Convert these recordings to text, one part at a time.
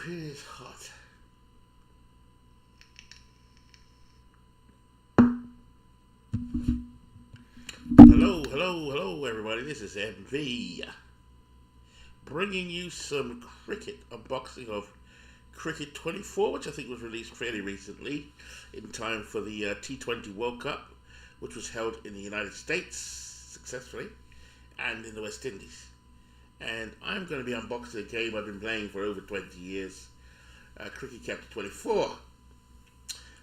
it is hot. Hello, everybody. This is MV bringing you some cricket unboxing of Cricket 24, which I think was released fairly recently in time for the T20 World Cup, which was held in the United States successfully and in the West Indies. And I'm going to be unboxing a game I've been playing for over 20 years, Cricket Captain 24.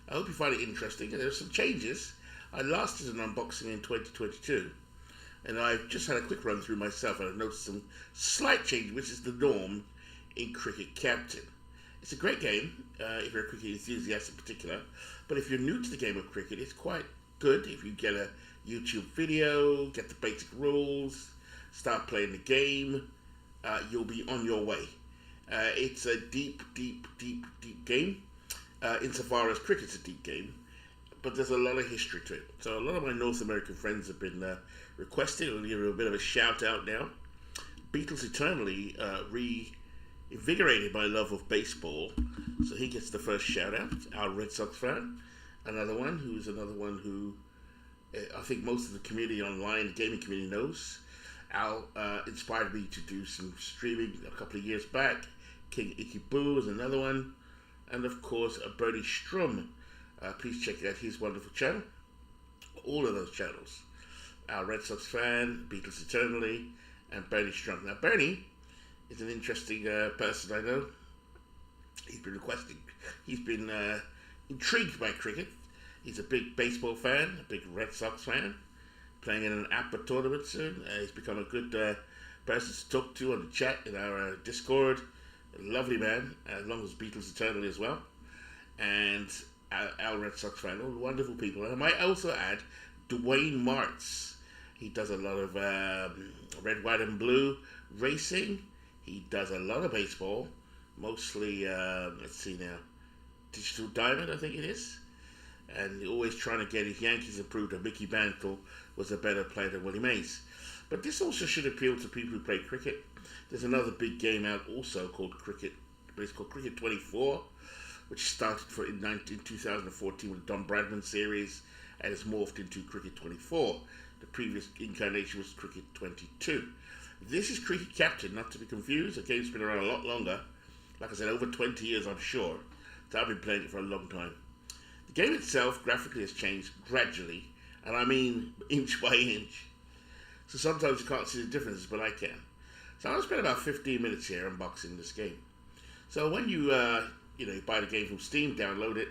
I hope you find it interesting. And there's some changes. I last did an unboxing in 2022, and I've just had a quick run through myself, and I've noticed some slight change, which is the norm in Cricket Captain. It's a great game if you're a cricket enthusiast in particular, but if you're new to the game of cricket, it's quite good if you get a YouTube video, get the basic rules, start playing the game, you'll be on your way. It's a deep game, insofar as cricket's a deep game, but there's a lot of history to it. So a lot of my North American friends have been requesting. I'll give you a bit of a shout out now. Beatles Eternally reinvigorated my love of baseball, so he gets the first shout out. Our Red Sox fan, another one who I think most of the community online, the gaming community knows. Al inspired me to do some streaming a couple of years back. King Icky Boo is another one, and of course Bernie Strum. Please check out his wonderful channel. All of those channels. Our Red Sox fan, Beatles Eternally, and Bernie Strum. Now Bernie is an interesting person I know. He's been requesting. He's been intrigued by cricket. He's a big baseball fan, a big Red Sox fan, playing in an APA tournament soon. He's become a good person to talk to on the chat in our Discord. A lovely man, as long as Beatles Eternally as well. And Al Red Sox fan, all wonderful people. And I might also add Dwayne Martz. He does a lot of red, white, and blue racing. He does a lot of baseball, mostly, let's see now, Digital Diamond, I think it is. And always trying to get his Yankees improved, and Mickey Mantle was a better player than Willie Mays. But this also should appeal to people who play cricket. There's another big game out also called Cricket, but it's called Cricket 24, which started in 2014 with the Don Bradman series and has morphed into Cricket 24. The previous incarnation was Cricket 22. This is Cricket Captain, not to be confused. The game's been around a lot longer. Like I said, over 20 years, I'm sure. So I've been playing it for a long time. The game itself graphically has changed gradually, and I mean inch by inch. So sometimes you can't see the differences, but I can. So I'm going to spend about 15 minutes here unboxing this game. So when you buy the game from Steam, download it,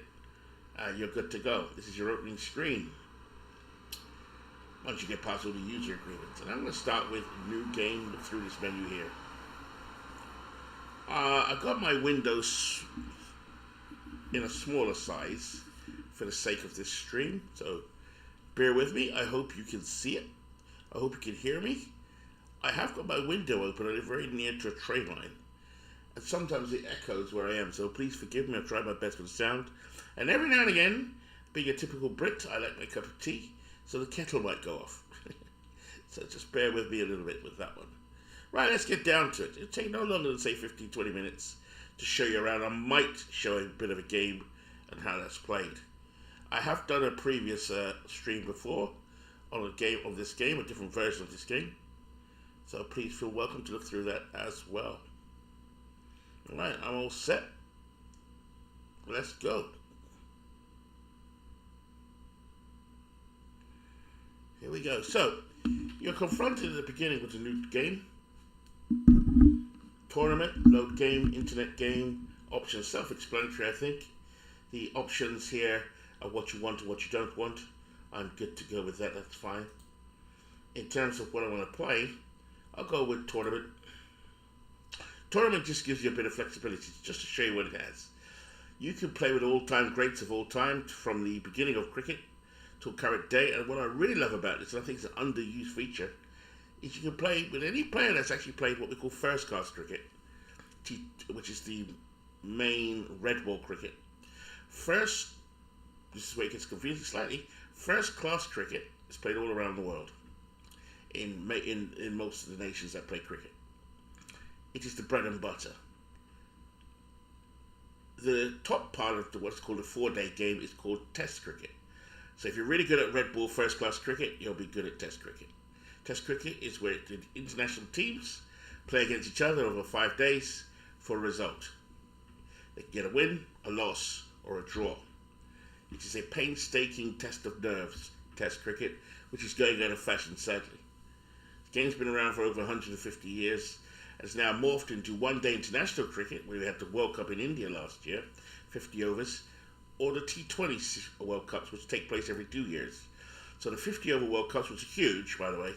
you're good to go. This is your opening screen. Once you get past all the user agreements. And I'm going to start with new game, look through this menu here. I've got my windows in a smaller size for the sake of this stream, so bear with me. I hope you can see it. I hope you can hear me. I have got my window open and it's very near to a train line. And sometimes it echoes where I am, so please forgive me. I'll try my best with the sound. And every now and again, being a typical Brit, I like my cup of tea, so the kettle might go off. So just bear with me a little bit with that one. Right, let's get down to it. It'll take no longer than, say, 15-20 minutes to show you around. I might show a bit of a game and how that's played. I have done a previous stream before on this game, a different version of this game. So please feel welcome to look through that as well. Alright, I'm all set. Let's go. Here we go. So, you're confronted at the beginning with a new game. Tournament, load game, internet game, options, self-explanatory I think. The options here are what you want and what you don't want. I'm good to go with that, that's fine. In terms of what I want to play, I'll go with tournament. Tournament just gives you a bit of flexibility, just to show you what it has. You can play with all-time greats of all time from the beginning of cricket to current day, and what I really love about this, and I think it's an underused feature, is you can play with any player that's actually played what we call first-class cricket, which is the main red ball cricket. This is where it gets confusing slightly, first-class cricket is played all around the world, in most of the nations that play cricket. It is the bread and butter. the top part of what's called a 4-day game is called Test cricket. So if you're really good at red ball first class cricket, you'll be good at Test cricket. Test cricket is where the international teams play against each other over 5 days for a result. They can get a win, a loss, or a draw. It is a painstaking test of nerves, Test cricket, which is going out of fashion sadly. The game's been around for over 150 years and has now morphed into one-day international cricket, where we had the World Cup in India last year, 50 overs, or the T20 World Cups, which take place every 2 years. So the 50 over World Cups, which are huge, by the way,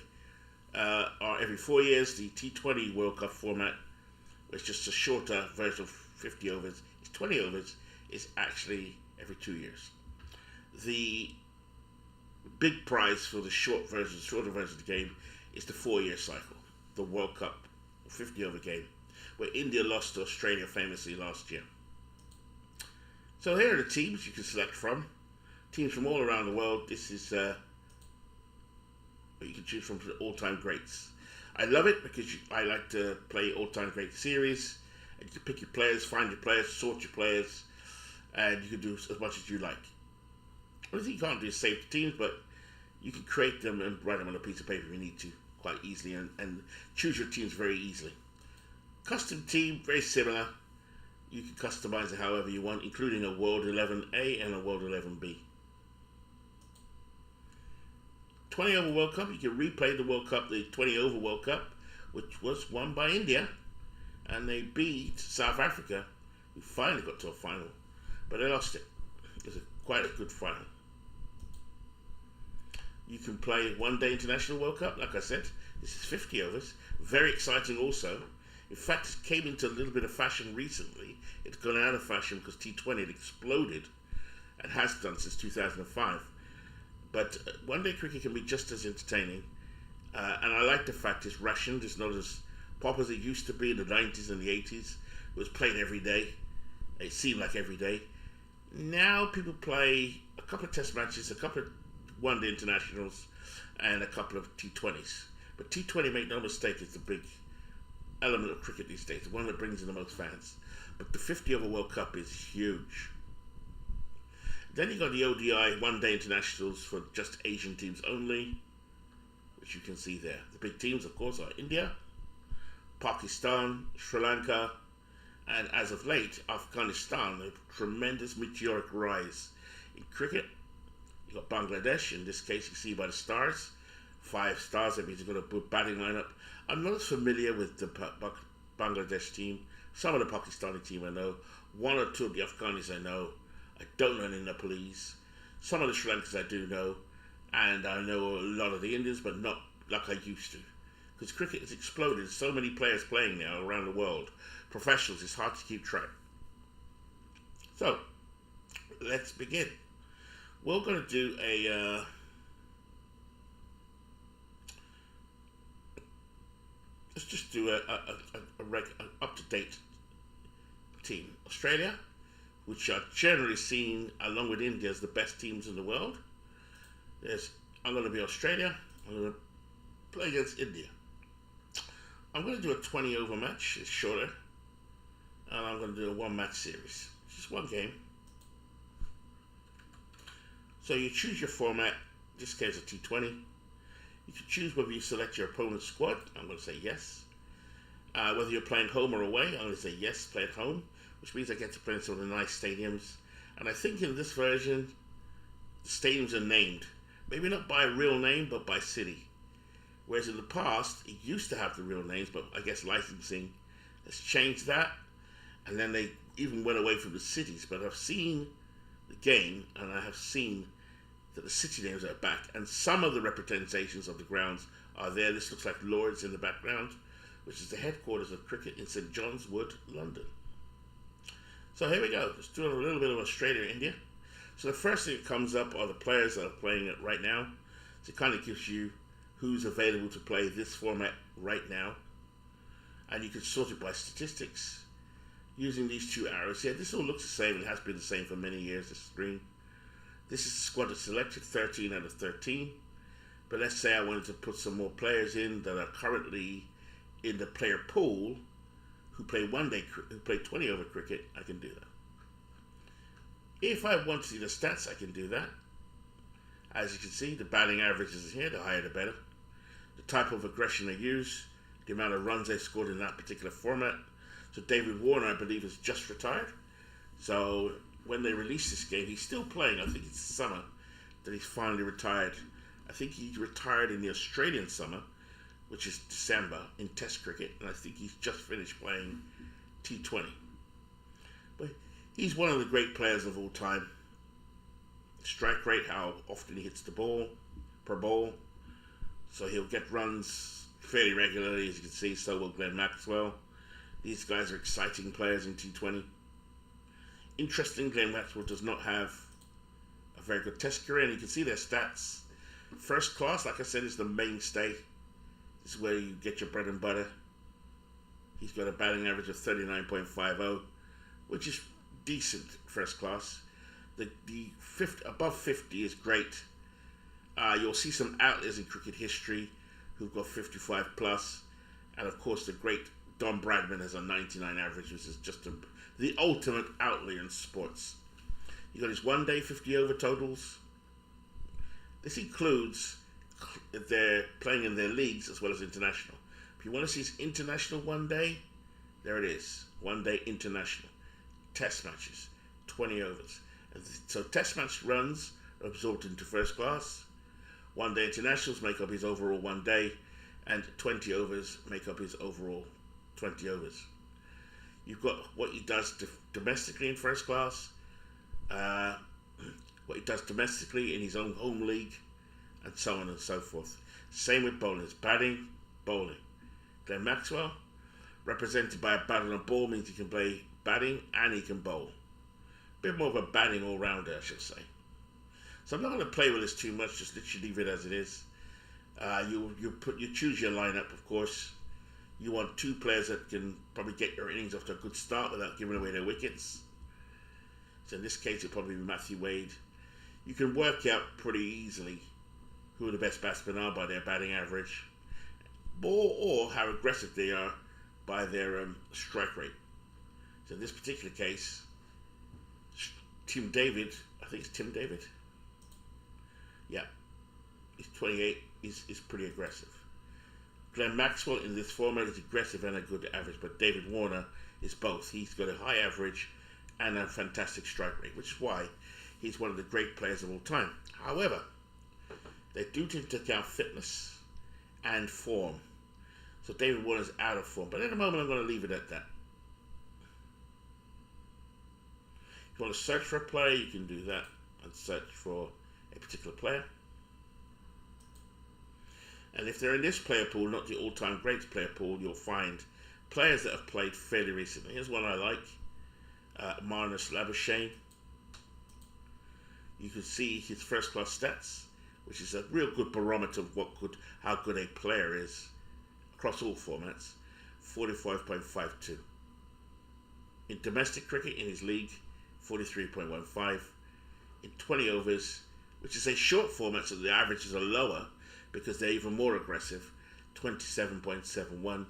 are every 4 years. The T20 World Cup format, which is just a shorter version of 50 overs, is 20 overs, is actually every 2 years. The big prize for the shorter version of the game is the 4-year cycle, the World Cup 50 over game, where India lost to Australia famously last year. So here are the teams you can select from. Teams from all around the world. This is what you can choose from the all-time greats. I love it because I like to play all-time great series. And you can pick your players, find your players, sort your players, and you can do as much as you like. The only thing you can't do is save the teams, but you can create them and write them on a piece of paper if you need to quite easily, and choose your teams very easily. Custom team, very similar. You can customize it however you want, including a World 11A and a World 11B. 20 over World Cup, you can replay the World Cup, the 20 over World Cup, which was won by India, and they beat South Africa, who finally got to a final, but they lost it. It was quite a good final. You can play one-day international World Cup, like I said. This is 50 overs. Very exciting also. In fact, it came into a little bit of fashion recently. It's gone out of fashion because T20 had exploded and has done since 2005. But one-day cricket can be just as entertaining. And I like the fact it's rationed. It's not as pop as it used to be in the 90s and the 80s. It was played every day. It seemed like every day. Now people play a couple of test matches, a couple of one-day internationals, and a couple of T20s. But T20, make no mistake, is the big element of cricket these days, the one that brings in the most fans. But the 50 over World Cup is huge. Then you got the ODI one-day internationals for just Asian teams only, which you can see there. The big teams, of course, are India, Pakistan, Sri Lanka, and as of late, Afghanistan, a tremendous meteoric rise in cricket. You got Bangladesh, in this case you see by the stars, 5 stars, that means you've got a good batting lineup. I'm not as familiar with the Bangladesh team. Some of the Pakistani team I know, 1 or 2 of the Afghanis I know. I don't know any Nepalese. Some of the Sri Lankans I do know, and I know a lot of the Indians, but not like I used to. Because cricket has exploded, so many players playing now around the world. Professionals, it's hard to keep track. So, let's begin. We're going to do let's just do a up-to-date team. Australia, which are generally seen, along with India, as the best teams in the world. I'm going to be Australia. I'm going to play against India. I'm going to do a 20 over match. It's shorter. And I'm going to do a 1-match series. Just one game. So you choose your format. In this case, a T20. You can choose whether you select your opponent's squad. I'm going to say yes. Whether you're playing home or away, I'm going to say yes, play at home, which means I get to play in some of the nice stadiums. And I think in this version, the stadiums are named. Maybe not by a real name, but by city. Whereas in the past, it used to have the real names, but I guess licensing has changed that. And then they even went away from the cities. But I've seen the game, and I have seen that the city names are back, and some of the representations of the grounds are there. This looks like Lord's in the background, which is the headquarters of cricket in St John's Wood, London. So here we go. Just doing a little bit of Australia, India. So the first thing that comes up are the players that are playing it right now. So it kind of gives you who's available to play this format right now. And you can sort it by statistics using these 2 arrows here. This all looks the same. It has been the same for many years, this screen. This is the squad that's selected, 13 out of 13. But let's say I wanted to put some more players in that are currently in the player pool who play 20 over cricket. I can do that. If I want to see the stats, I can do that. As you can see, the batting average is here, the higher the better. The type of aggression they use, the amount of runs they scored in that particular format. So David Warner, I believe, is just retired. So when they release this game, he's still playing. I think it's summer that he's finally retired. I think he retired in the Australian summer, which is December, in Test cricket, and I think he's just finished playing T20. But he's one of the great players of all time. Strike rate, how often he hits the ball per ball. So he'll get runs fairly regularly, as you can see. So will Glenn Maxwell. These guys are exciting players in T20. Interesting, Glenn Maxwell does not have a very good Test career, and you can see their stats. First class, like I said, is the mainstay. This is where you get your bread and butter. He's got a batting average of 39.50, which is decent first class. The above 50 is great. You'll see some outliers in cricket history who've got 55 plus, and of course the great Don Bradman has a 99 average, which is just the ultimate outlier in sports. You got his one-day 50 over totals. This includes they're playing in their leagues as well as international. If you want to see his international one day, there it is. One day international. Test matches, 20 overs. And so test match runs are absorbed into first class. One day internationals make up his overall one day, and 20 overs make up his overall 20 overs. You've got what he does domestically in first class, what he does domestically in his own home league, and so on and so forth. Same with bowlers, batting, bowling. Glenn Maxwell, represented by a bat and a ball, means he can play batting and he can bowl. A bit more of a batting all-rounder, I should say. So I'm not going to play with this too much, just literally leave it as it is. You choose your lineup, of course. You want two players that can probably get your innings off to a good start without giving away their wickets. So in this case, it'll probably be Matthew Wade. You can work out pretty easily who the best batsmen are by their batting average, or how aggressive they are by their strike rate. So in this particular case, Tim David, I think it's Tim David. Yeah, he's 28. He's pretty aggressive. Glenn Maxwell in this format is aggressive and a good average, but David Warner is both. He's got a high average and a fantastic strike rate, which is why he's one of the great players of all time. However, they do take into account fitness and form. So David Warner's out of form, but at the moment I'm going to leave it at that. If you want to search for a player, you can do that and search for a particular player. And if they're in this player pool, not the all-time greats player pool, you'll find players that have played fairly recently. Here's one I like, Marnus Labuschagne. You can see his first-class stats, which is a real good barometer of how good a player is across all formats. 45.52. In domestic cricket, in his league, 43.15. In 20 overs, which is a short format, so the averages are lower because they're even more aggressive, 27.71.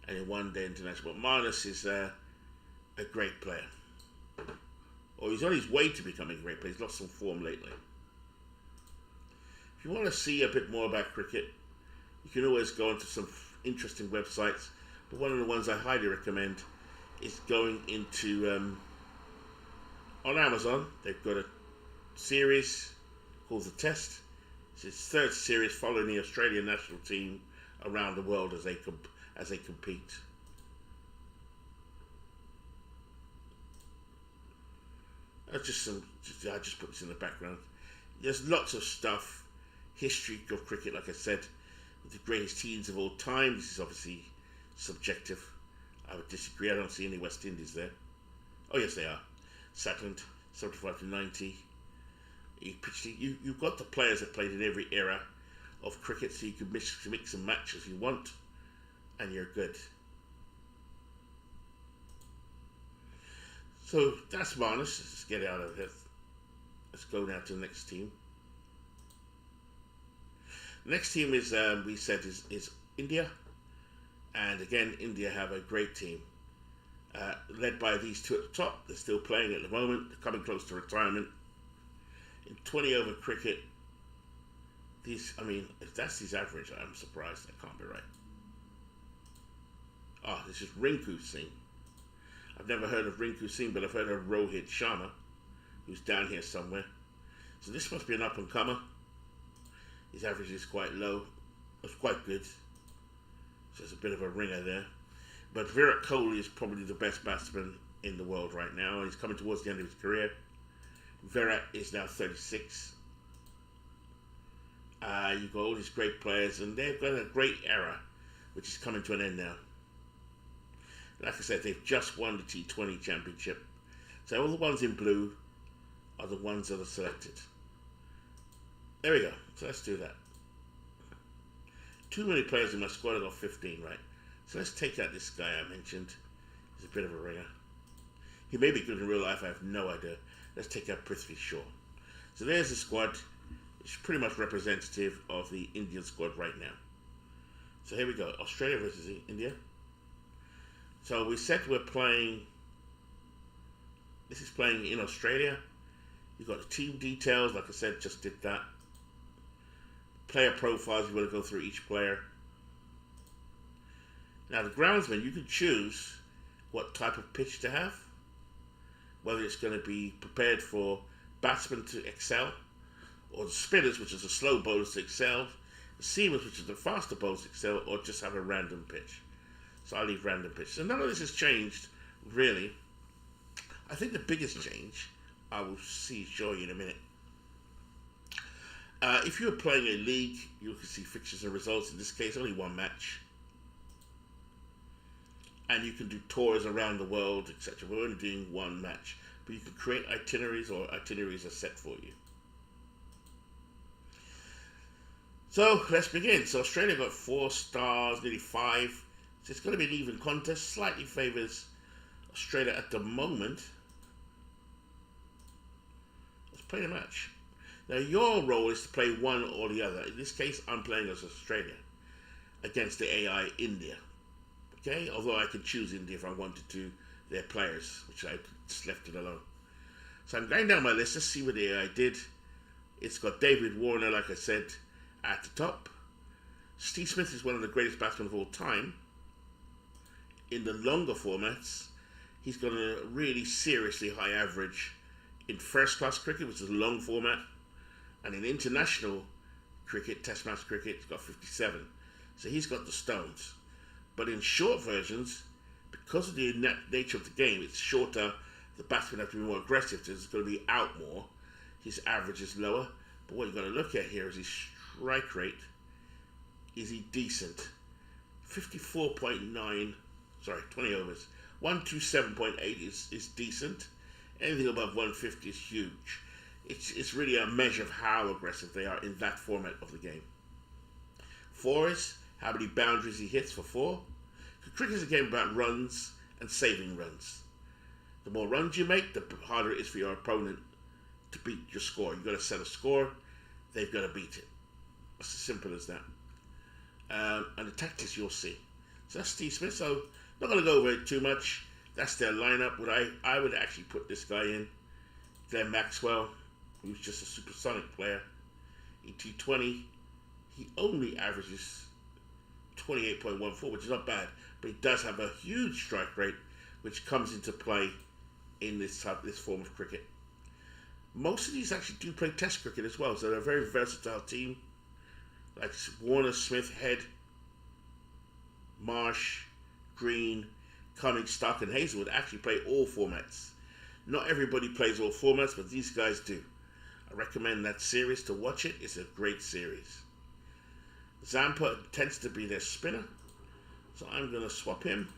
And in one day international. But Marnus is a great player. Or he's on his way to becoming a great player. He's lost some form lately. If you want to see a bit more about cricket, you can always go onto some interesting websites. But one of the ones I highly recommend is going into on Amazon. They've got a series called The Test. It's its third series following the Australian national team around the world as they compete. I just put this in the background. There's lots of stuff, history of cricket, like I said, the greatest teams of all time. This is obviously subjective. I would disagree. I don't see any West Indies there. Oh yes, they are. Sackland, 75 to 90. You've got the players that played in every era of cricket, so you can mix and match as you want, and you're good. So that's Marnus. Let's get out of here. Let's go now to the next team. The next team is, we said, is India. And again, India have a great team. led by these two at the top. They're still playing at the moment. They're coming close to retirement. In 20 over cricket, if that's his average, I'm surprised. That can't be right. This is Rinku Singh. I've never heard of Rinku Singh, but I've heard of Rohit Sharma, who's down here somewhere. So this must be an up-and-comer. His average is quite low. It's quite good. So it's a bit of a ringer there. But Virat Kohli is probably the best batsman in the world right now. He's coming towards the end of his career. Virat is now 36. You've got all these great players, and they've got a great era, which is coming to an end now. Like I said, they've just won the T20 championship. So all the ones in blue are the ones that are selected. There we go. So let's do that. Too many players in my squad. I got 15, right? So let's take out this guy I mentioned. He's a bit of a ringer. He may be good in real life. I have no idea. Let's take out Prithvi Shaw. So there's the squad. It's pretty much representative of the Indian squad right now. So here we go. Australia versus India. So we said we're playing. This is playing in Australia. You've got the team details. Like I said, just did that. Player profiles. You want to go through each player. Now the groundsman, you can choose what type of pitch to have. Whether it's going to be prepared for batsmen to excel, or the spinners, which is the slow bowlers, to excel, the seamers, which is the faster bowlers, to excel, or just have a random pitch. So I'll leave random pitch. So none of this has changed, really. I think the biggest change, I will show you in a minute. If you're playing a league, you can see fixtures and results. In this case, only one match. And you can do tours around the world, etc. We're only doing one match. But you can create itineraries, or itineraries are set for you. So let's begin. So Australia got 4 stars, nearly 5. So it's going to be an even contest. Slightly favours Australia at the moment. Let's play the match. Now your role is to play one or the other. In this case, I'm playing as Australia against the AI India. Okay, although I could choose India if I wanted to, their players, which I just left it alone. So I'm going down my list. Let's see what the AI did. It's got David Warner, like I said, at the top. Steve Smith is one of the greatest batsmen of all time. In the longer formats, he's got a really seriously high average in first-class cricket, which is a long format, and in international cricket, test match cricket, he's got 57. So he's got the stones. But in short versions, because of the nature of the game, it's shorter, the batsmen have to be more aggressive, so it's going to be out more. His average is lower. But what you've got to look at here is his strike rate. Is he decent? 54.9, 20 overs. 127.8 is decent. Anything above 150 is huge. It's really a measure of how aggressive they are in that format of the game. 4 is how many boundaries he hits for 4. Cricket is a game about runs and saving runs. The more runs you make, the harder it is for your opponent to beat your score. You've got to set a score, they've got to beat it. It's as simple as that. And the tactics you'll see. So that's Steve Smith. So not going to go over it too much. That's their lineup. I would actually put this guy in. Glenn Maxwell, who's just a supersonic player. In T20, he only averages 28.14, which is not bad. But he does have a huge strike rate, which comes into play in this form of cricket. Most of these actually do play test cricket as well, so they're a very versatile team. Like Warner, Smith, Head, Marsh, Green, Cummings, Stark, and Hazelwood actually play all formats. Not everybody plays all formats, but these guys do. I recommend that series to watch it. It's a great series. Zampa tends to be their spinner, so I'm going to swap him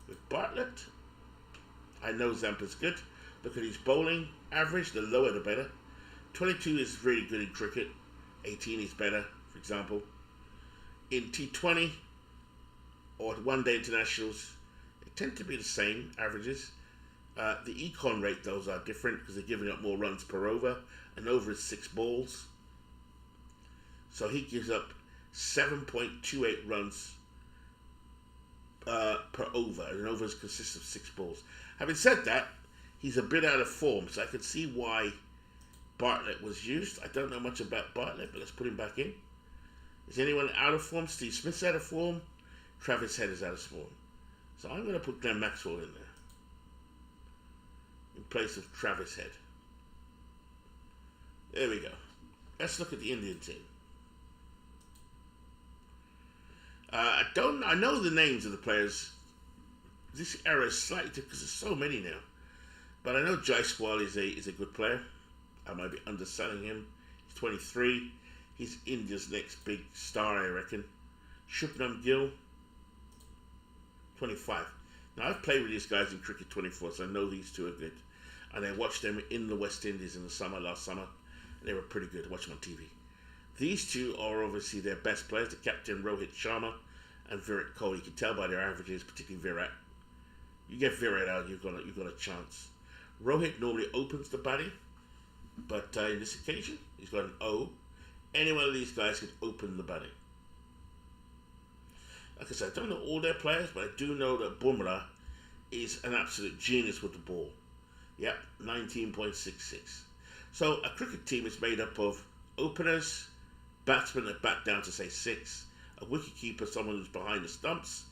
with Bartlett. I know Zampa's good. Look at his bowling average. The lower the better. 22 is really good in cricket. 18 is better, for example. In T20 or one-day internationals, they tend to be the same averages. The econ rate, those are different because they're giving up more runs per over. An over is 6 balls. So he gives up 7.28 runs per over. An over consists of 6 balls. Having said that, he's a bit out of form, so I can see why Bartlett was used. I don't know much about Bartlett, but let's put him back in. Is anyone out of form? Steve Smith's out of form. Travis Head is out of form. So I'm going to put Glenn Maxwell in there in place of Travis Head. There we go. Let's look at the Indian team. I know the names of the players. This era is slightly different because there's so many now. But I know Jaiswal is a good player. I might be underselling him. He's 23. He's India's next big star, I reckon. Shubman Gill, 25. Now, I've played with these guys in Cricket 24, so I know these two are good. And I watched them in the West Indies in the summer, last summer. And they were pretty good. I watched them on TV. These two are obviously their best players, the captain Rohit Sharma and Virat Kohli. You can tell by their averages, particularly Virat. You get Virat out, you've got a chance. Rohit normally opens the batting, but in this occasion, he's got an O. Any one of these guys could open the batting. Like I said, I don't know all their players, but I do know that Bumrah is an absolute genius with the ball. Yep, 19.66. So a cricket team is made up of openers, batsmen that bat down to say 6, a wicketkeeper, someone who's behind the stumps.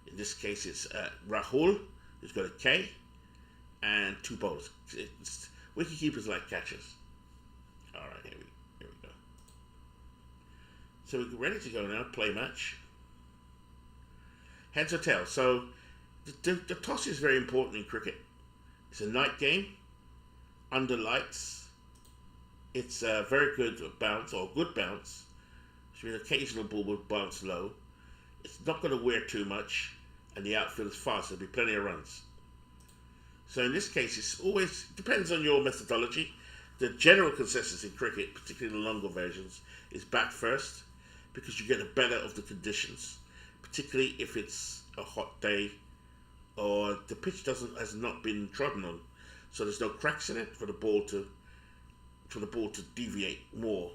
In this case, it's Rahul, who's got a K, and 2 bowlers. Wicketkeepers like catchers. All right, here we go. So we're ready to go now. Play match. Heads or tails. So the toss is very important in cricket. It's a night game, under lights. It's a very good bounce, or good bounce. So an occasional ball will bounce low. It's not going to wear too much, and the outfield is fast. There'll be plenty of runs. So in this case, it's always depends on your methodology. The general consensus in cricket, particularly the longer versions, is bat first, because you get the better of the conditions, particularly if it's a hot day or the pitch has not been trodden on, so there's no cracks in it for the ball to deviate more.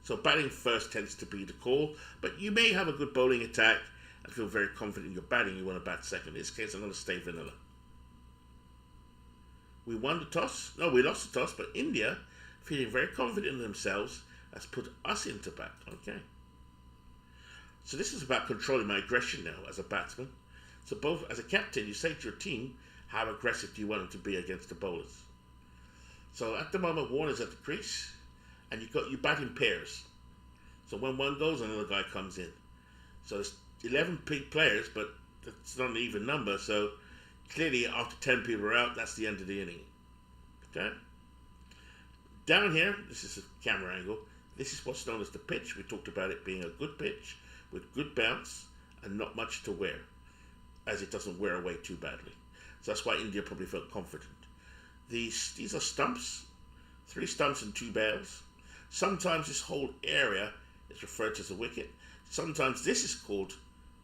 So batting first tends to be the call, but you may have a good bowling attack and feel very confident in your batting. You want to bat second. In this case, I'm going to stay vanilla. We won the toss. No, we lost the toss, but India, feeling very confident in themselves, has put us into bat. Okay. So this is about controlling my aggression now as a batsman. So both as a captain, you say to your team, how aggressive do you want them to be against the bowlers? So at the moment, Warner's at the crease, and you bat in pairs. So when one goes, another guy comes in. So there's 11 players, but it's not an even number. So clearly, after 10 people are out, that's the end of the inning. Okay. Down here, this is a camera angle. This is what's known as the pitch. We talked about it being a good pitch with good bounce and not much to wear, as it doesn't wear away too badly. So that's why India probably felt confident. These are stumps, 3 stumps and 2 bails. Sometimes this whole area is referred to as a wicket. Sometimes this is called,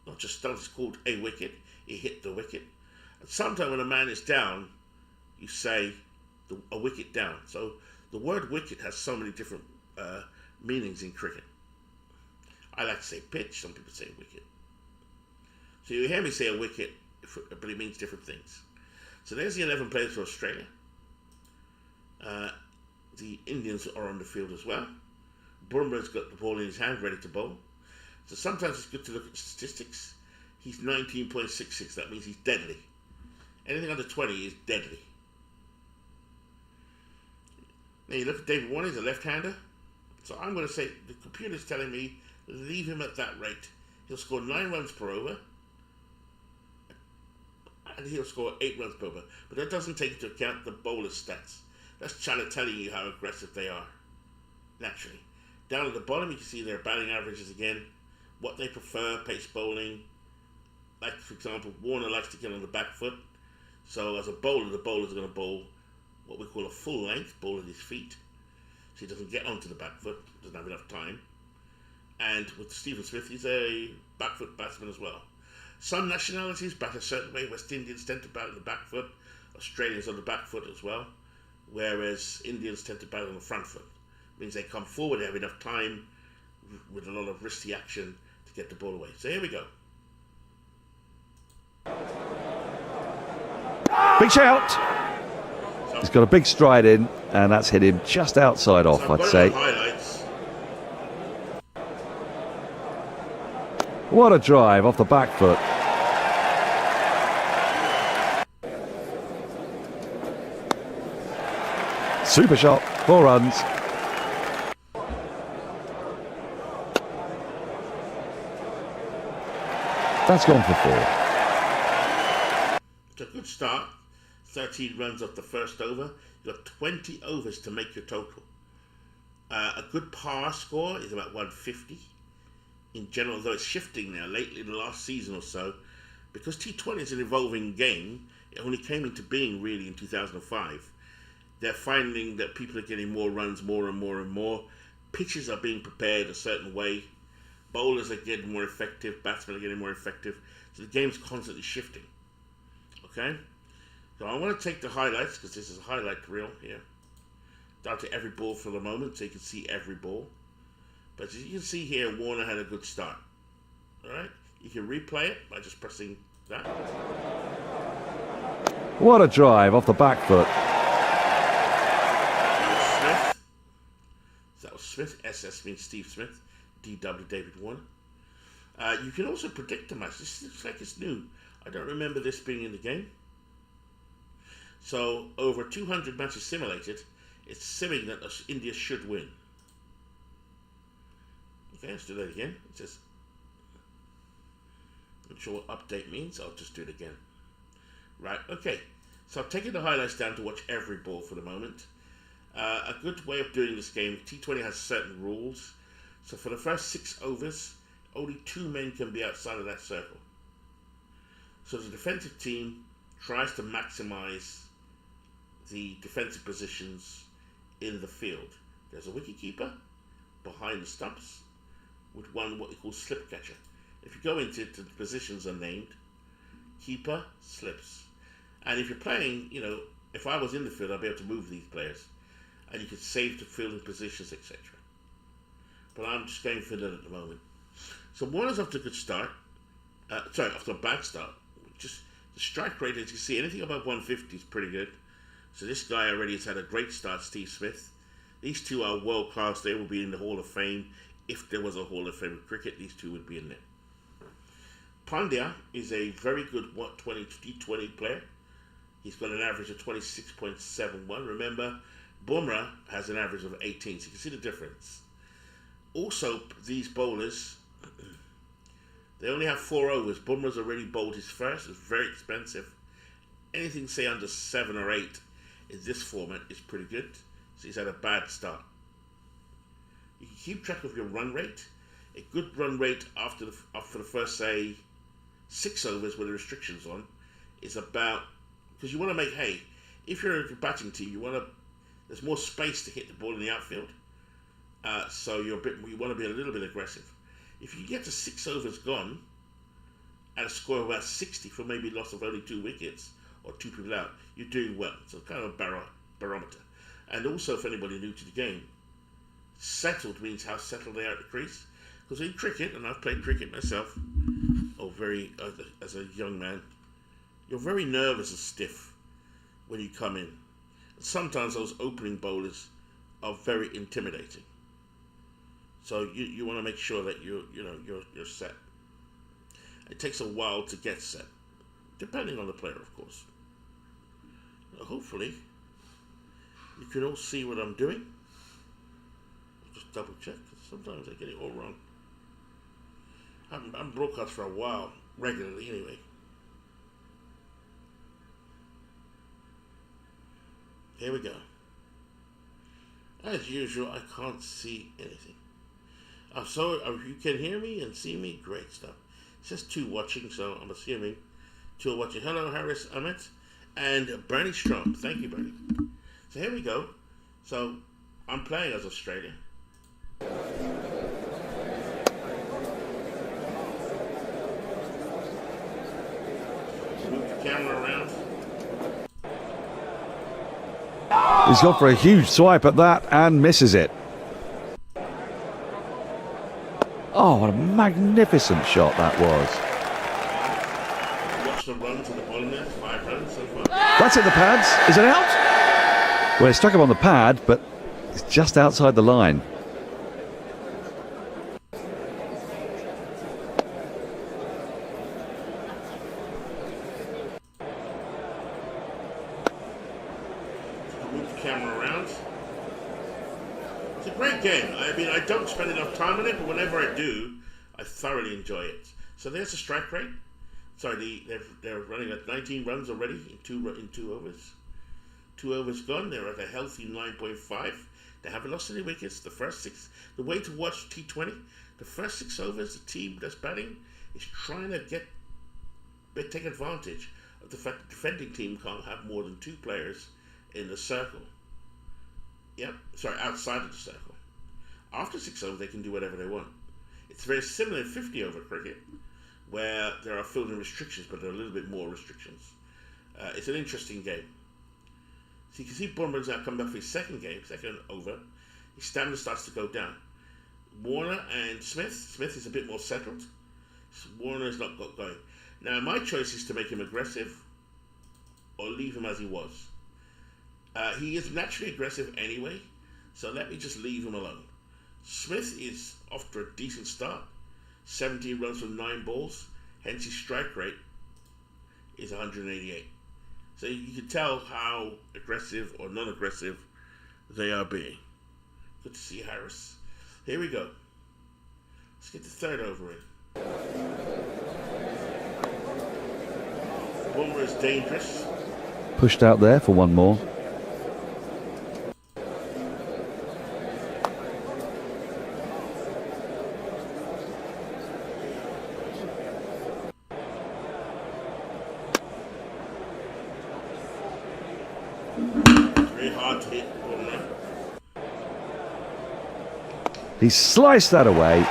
not just stumps, it's called a wicket. He hit the wicket. And sometimes when a man is down, you say a wicket down. So the word wicket has so many different meanings in cricket. I like to say pitch, some people say wicket. So you hear me say a wicket, but it means different things. So there's the 11 players for Australia. The Indians are on the field as well. Bumrah's got the ball in his hand, ready to bowl. So sometimes it's good to look at statistics. He's 19.66. That means he's deadly. Anything under 20 is deadly. Now you look at David Warner, he's a left-hander. So I'm going to say the computer's telling me leave him at that rate. He'll score 9 runs per over. And he'll score 8 runs per over. But that doesn't take into account the bowler's stats. That's China telling you how aggressive they are, naturally. Down at the bottom, you can see their batting averages again, what they prefer, pace bowling. Like, for example, Warner likes to get on the back foot. So as a bowler, the bowler's going to bowl what we call a full length, bowl at his feet. So he doesn't get onto the back foot, doesn't have enough time. And with Stephen Smith, he's a back foot batsman as well. Some nationalities bat a certain way. West Indians tend to bat on the back foot. Australians on the back foot as well. Whereas Indians tend to bat on the front foot. It means they come forward, they have enough time with a lot of risky action to get the ball away. So here we go. Big shout. He's got a big stride in, and that's hit him just outside off, I'd say. What a drive off the back foot. Super shot, 4 runs. That's gone for 4. It's a good start. 13 runs off the first over. You've got 20 overs to make your total. A good par score is about 150. In general, though it's shifting now, lately in the last season or so, because T20 is an evolving game, it only came into being really in 2005. They're finding that people are getting more runs, more and more and more. Pitches are being prepared a certain way. Bowlers are getting more effective. Batsmen are getting more effective. So the game's constantly shifting. Okay? So I want to take the highlights, because this is a highlight reel here. Down to every ball for the moment, so you can see every ball. But as you can see here, Warner had a good start. Alright? You can replay it by just pressing that. What a drive off the back foot. That was Smith. SS means Steve Smith. DW David Warner. You can also predict the match. This looks like it's new. I don't remember this being in the game. So, over 200 matches simulated, it's simming that India should win. Okay, let's do that again. It says, I'm not sure what update means. I'll just do it again. Right, okay. So I've taken the highlights down to watch every ball for the moment. A good way of doing this game, T20 has certain rules. So for the first 6 overs, only 2 men can be outside of that circle. So the defensive team tries to maximize the defensive positions in the field. There's a wicketkeeper behind the stumps with one what we call slip catcher. If you go into it, the positions are named. Keeper, slips. And if you're playing, you know, if I was in the field, I'd be able to move these players. And you could save the fielding positions, etc. But I'm just going for that at the moment. So Warner's off to a good start. Off to a bad start. Just the strike rate, as you see, anything above 150 is pretty good. So this guy already has had a great start, Steve Smith. These two are world class. They will be in the Hall of Fame. If there was a Hall of Fame of cricket, these two would be in there. Pandya is a very good T20 player. He's got an average of 26.71. Remember, Bumrah has an average of 18, so you can see the difference. Also, these bowlers, they only have 4 overs. Bumrah's already bowled his first. It's very expensive. Anything, say, under 7 or 8 in this format is pretty good. So he's had a bad start. You can keep track of your run rate. A good run rate after the first, say, 6 overs with the restrictions on is about, because you want to make hay. If you're a batting team, you want to, there's more space to hit the ball in the outfield. So you want to be a little bit aggressive. If you get to 6 overs gone and a score of about 60 for maybe loss of only 2 wickets or 2 people out, you're doing well. So kind of a barometer. And also, for anybody new to the game, settled means how settled they are at the crease. Because in cricket, and I've played cricket myself, as a young man, you're very nervous and stiff when you come in. Sometimes those opening bowlers are very intimidating. So you want to make sure that you're set. It takes a while to get set, depending on the player, of course. Now, hopefully, you can all see what I'm doing. I'll just double check, because sometimes I get it all wrong. I haven't broadcast for a while, regularly anyway. Here we go. As usual, I can't see anything. So you can hear me and see me? Great stuff. It says 2 watching, so I'm assuming 2 are watching. Hello, Harris Ahmet and Bernie Strom. Thank you, Bernie. So here we go. So I'm playing as Australia. Move the camera around. He's gone for a huge swipe at that and misses it. Oh, what a magnificent shot that was. watch the runs on the bottom there. 5 runs so far. That's in the pads. Is it out? Well, it struck him on the pad, but it's just outside the line. Move the camera around. It's a great game. I mean, I don't spend enough time on it, but whenever I do, I thoroughly enjoy it. So there's the strike rate. Sorry, they're running at 19 runs already in two overs. 2 overs gone. They're at a healthy 9.5. They haven't lost any wickets. The first 6. The way to watch T20, the first 6 overs, the team that's batting is trying to take advantage of the fact the defending team can't have more than 2 players in the circle. Yep, sorry, outside of the circle. After 6 overs, they can do whatever they want. It's very similar in 50 over cricket, where there are fielding restrictions, but there are a little bit more restrictions. It's an interesting game. So you can see Bumrah's now come back for his second over. His stamina starts to go down. Warner and Smith. Smith is a bit more settled. Warner's not got going. Now my choice is to make him aggressive or leave him as he was. He is naturally aggressive anyway, so let me just leave him alone. Smith is off to a decent start. 17 runs from 9 balls, hence his strike rate is 188. So you can tell how aggressive or non-aggressive they are being. Good to see Harris. Here we go. Let's get the third over in. Bumrah is dangerous. Pushed out there for one more. Very hard to hit Bumrah. He sliced that away.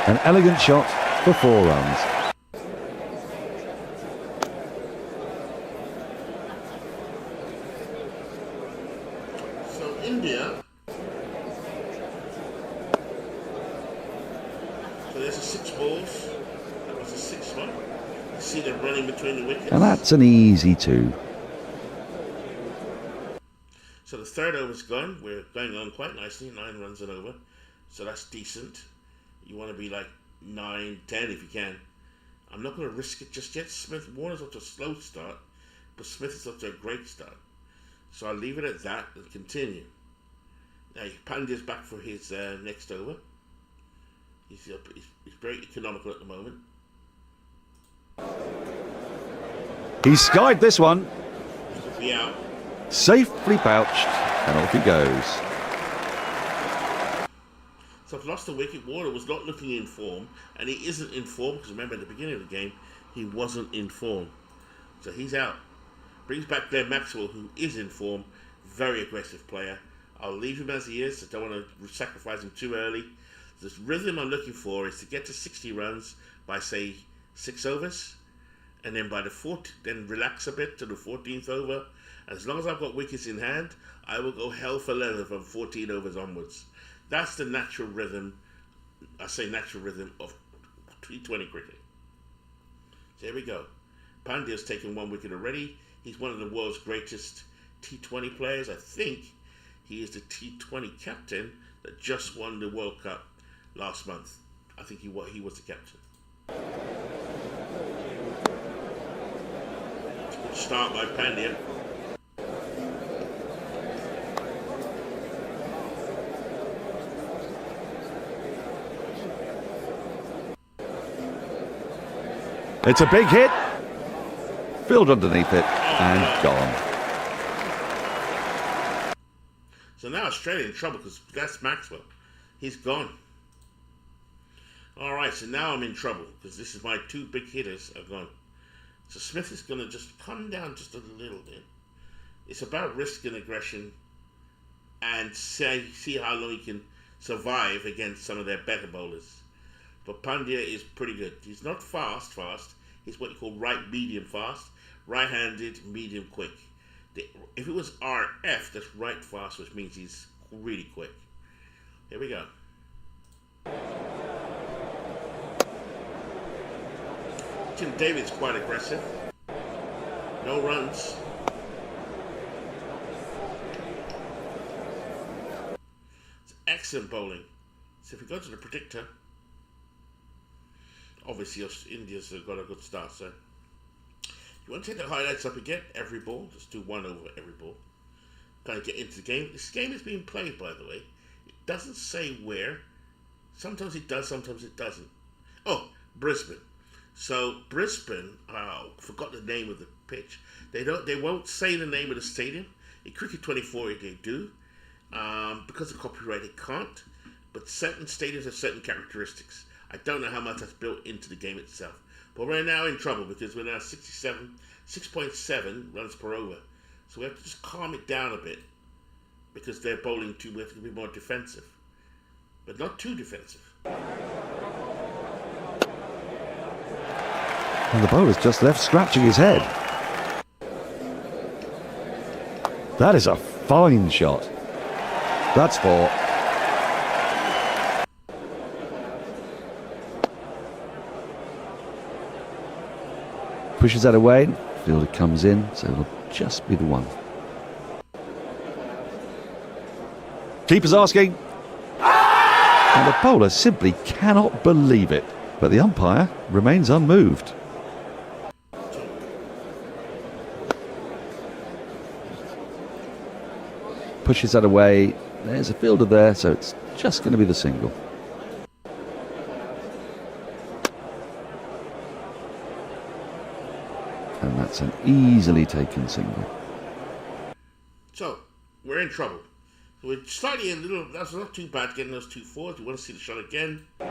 An elegant shot for 4 runs. So India. So there's a 6 balls. That was a 6th one. You see them running between the wickets. And that's an easy 2. So the third over's gone. We're going on quite nicely. 9 runs and over. So that's decent. You want to be like 9, 10 if you can. I'm not going to risk it just yet. Warner's off to a slow start, but Smith is off to a great start. So I'll leave it at that and continue. Now Pandya's back for his next over. He's very economical at the moment. He skied this one. He could be out. Safely pouched, and off he goes. So I've lost the wicket. Warner was not looking in form, and he isn't in form because remember at the beginning of the game he wasn't in form. So he's out. Brings back Glenn Maxwell, who is in form, very aggressive player. I'll leave him as he is. I don't want to sacrifice him too early. The rhythm I'm looking for is to get to 60 runs by say 6 overs, and then by the 4th, then relax a bit to the 14th over. And as long as I've got wickets in hand, I will go hell for leather from 14 overs onwards. That's the natural rhythm. I say natural rhythm of T20 cricket. So here we go. Pandya's taken 1 wicket already. He's one of the world's greatest T20 players. I think he is the T20 captain that just won the World Cup last month. I think he was the captain. Good start by Pandya. It's a big hit. Field underneath it and gone. So now Australia in trouble because that's Maxwell. He's gone. All right, so now I'm in trouble because this is my 2 big hitters are gone. So Smith is going to just come down just a little bit. It's about risk and aggression and see how long he can survive against some of their better bowlers. But Pandya is pretty good. He's not fast. He's what you call right medium fast, right-handed medium quick. If it was RF, that's right fast, which means he's really quick. Here we go. Tim David's quite aggressive. No runs. It's excellent bowling. So if we go to the predictor, obviously India's got a good start. So you want to take the highlights up again, every ball. Just do one over every ball. Kind of get into the game. This game is being played, by the way. It doesn't say where. Sometimes it does, sometimes it doesn't. Oh, Brisbane. So Brisbane, forgot the name of the pitch. They won't say the name of the stadium. In Cricket 24 they do. Because of copyright they can't. But certain stadiums have certain characteristics. I don't know how much that's built into the game itself. But we're now in trouble because we're now 6.7 runs per over. So we have to just calm it down a bit because they're bowling too. We have to be more defensive, but not too defensive. And the bowler's just left scratching his head. That is a fine shot. That's four. Pushes that away. Fielder comes in, so it'll just be the one. Keeper's asking. And the bowler simply cannot believe it. But the umpire remains unmoved. Pushes that away. There's a fielder there, so it's just going to be the single. And that's an easily taken single. So, we're in trouble. So we're slightly a little, that's not too bad getting those 2 fours. You want to see the shot again. You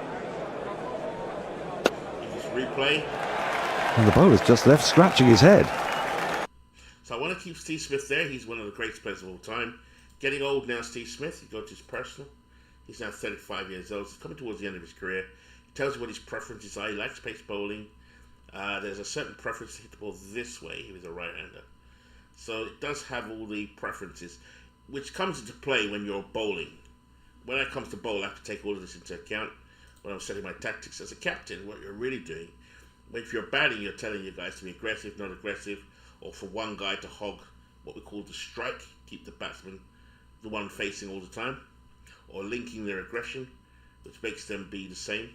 just replay. And the bowler's just left scratching his head. So I want to keep Steve Smith there. He's one of the greatest players of all time. Getting old now, Steve Smith. You go to his personal. He's now 35 years old. He's coming towards the end of his career. He tells you what his preferences are. He likes pace bowling. There's a certain preference to hit the ball this way. He was a right-hander. So it does have all the preferences, which comes into play when you're bowling. When it comes to bowl, I have to take all of this into account when I'm setting my tactics as a captain, what you're really doing. If you're batting, you're telling your guys to be aggressive, not aggressive, or for one guy to hog what we call the strike, keep the batsman the one facing all the time, or linking their aggression, which makes them be the same.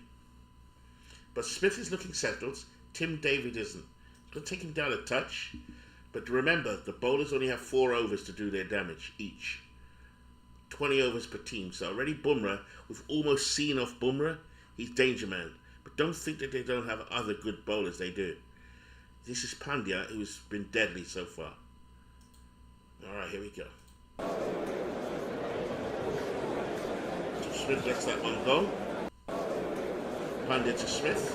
But Smith is looking settled. Tim David isn't. It's going to take him down a touch. But remember, the bowlers only have 4 overs to do their damage each. 20 overs per team. So already Bumrah, we've almost seen off Bumrah. He's danger man. But don't think that they don't have other good bowlers. They do. This is Pandya, who's been deadly so far. All right, here we go. So Smith lets that one go. Pandya to Smith.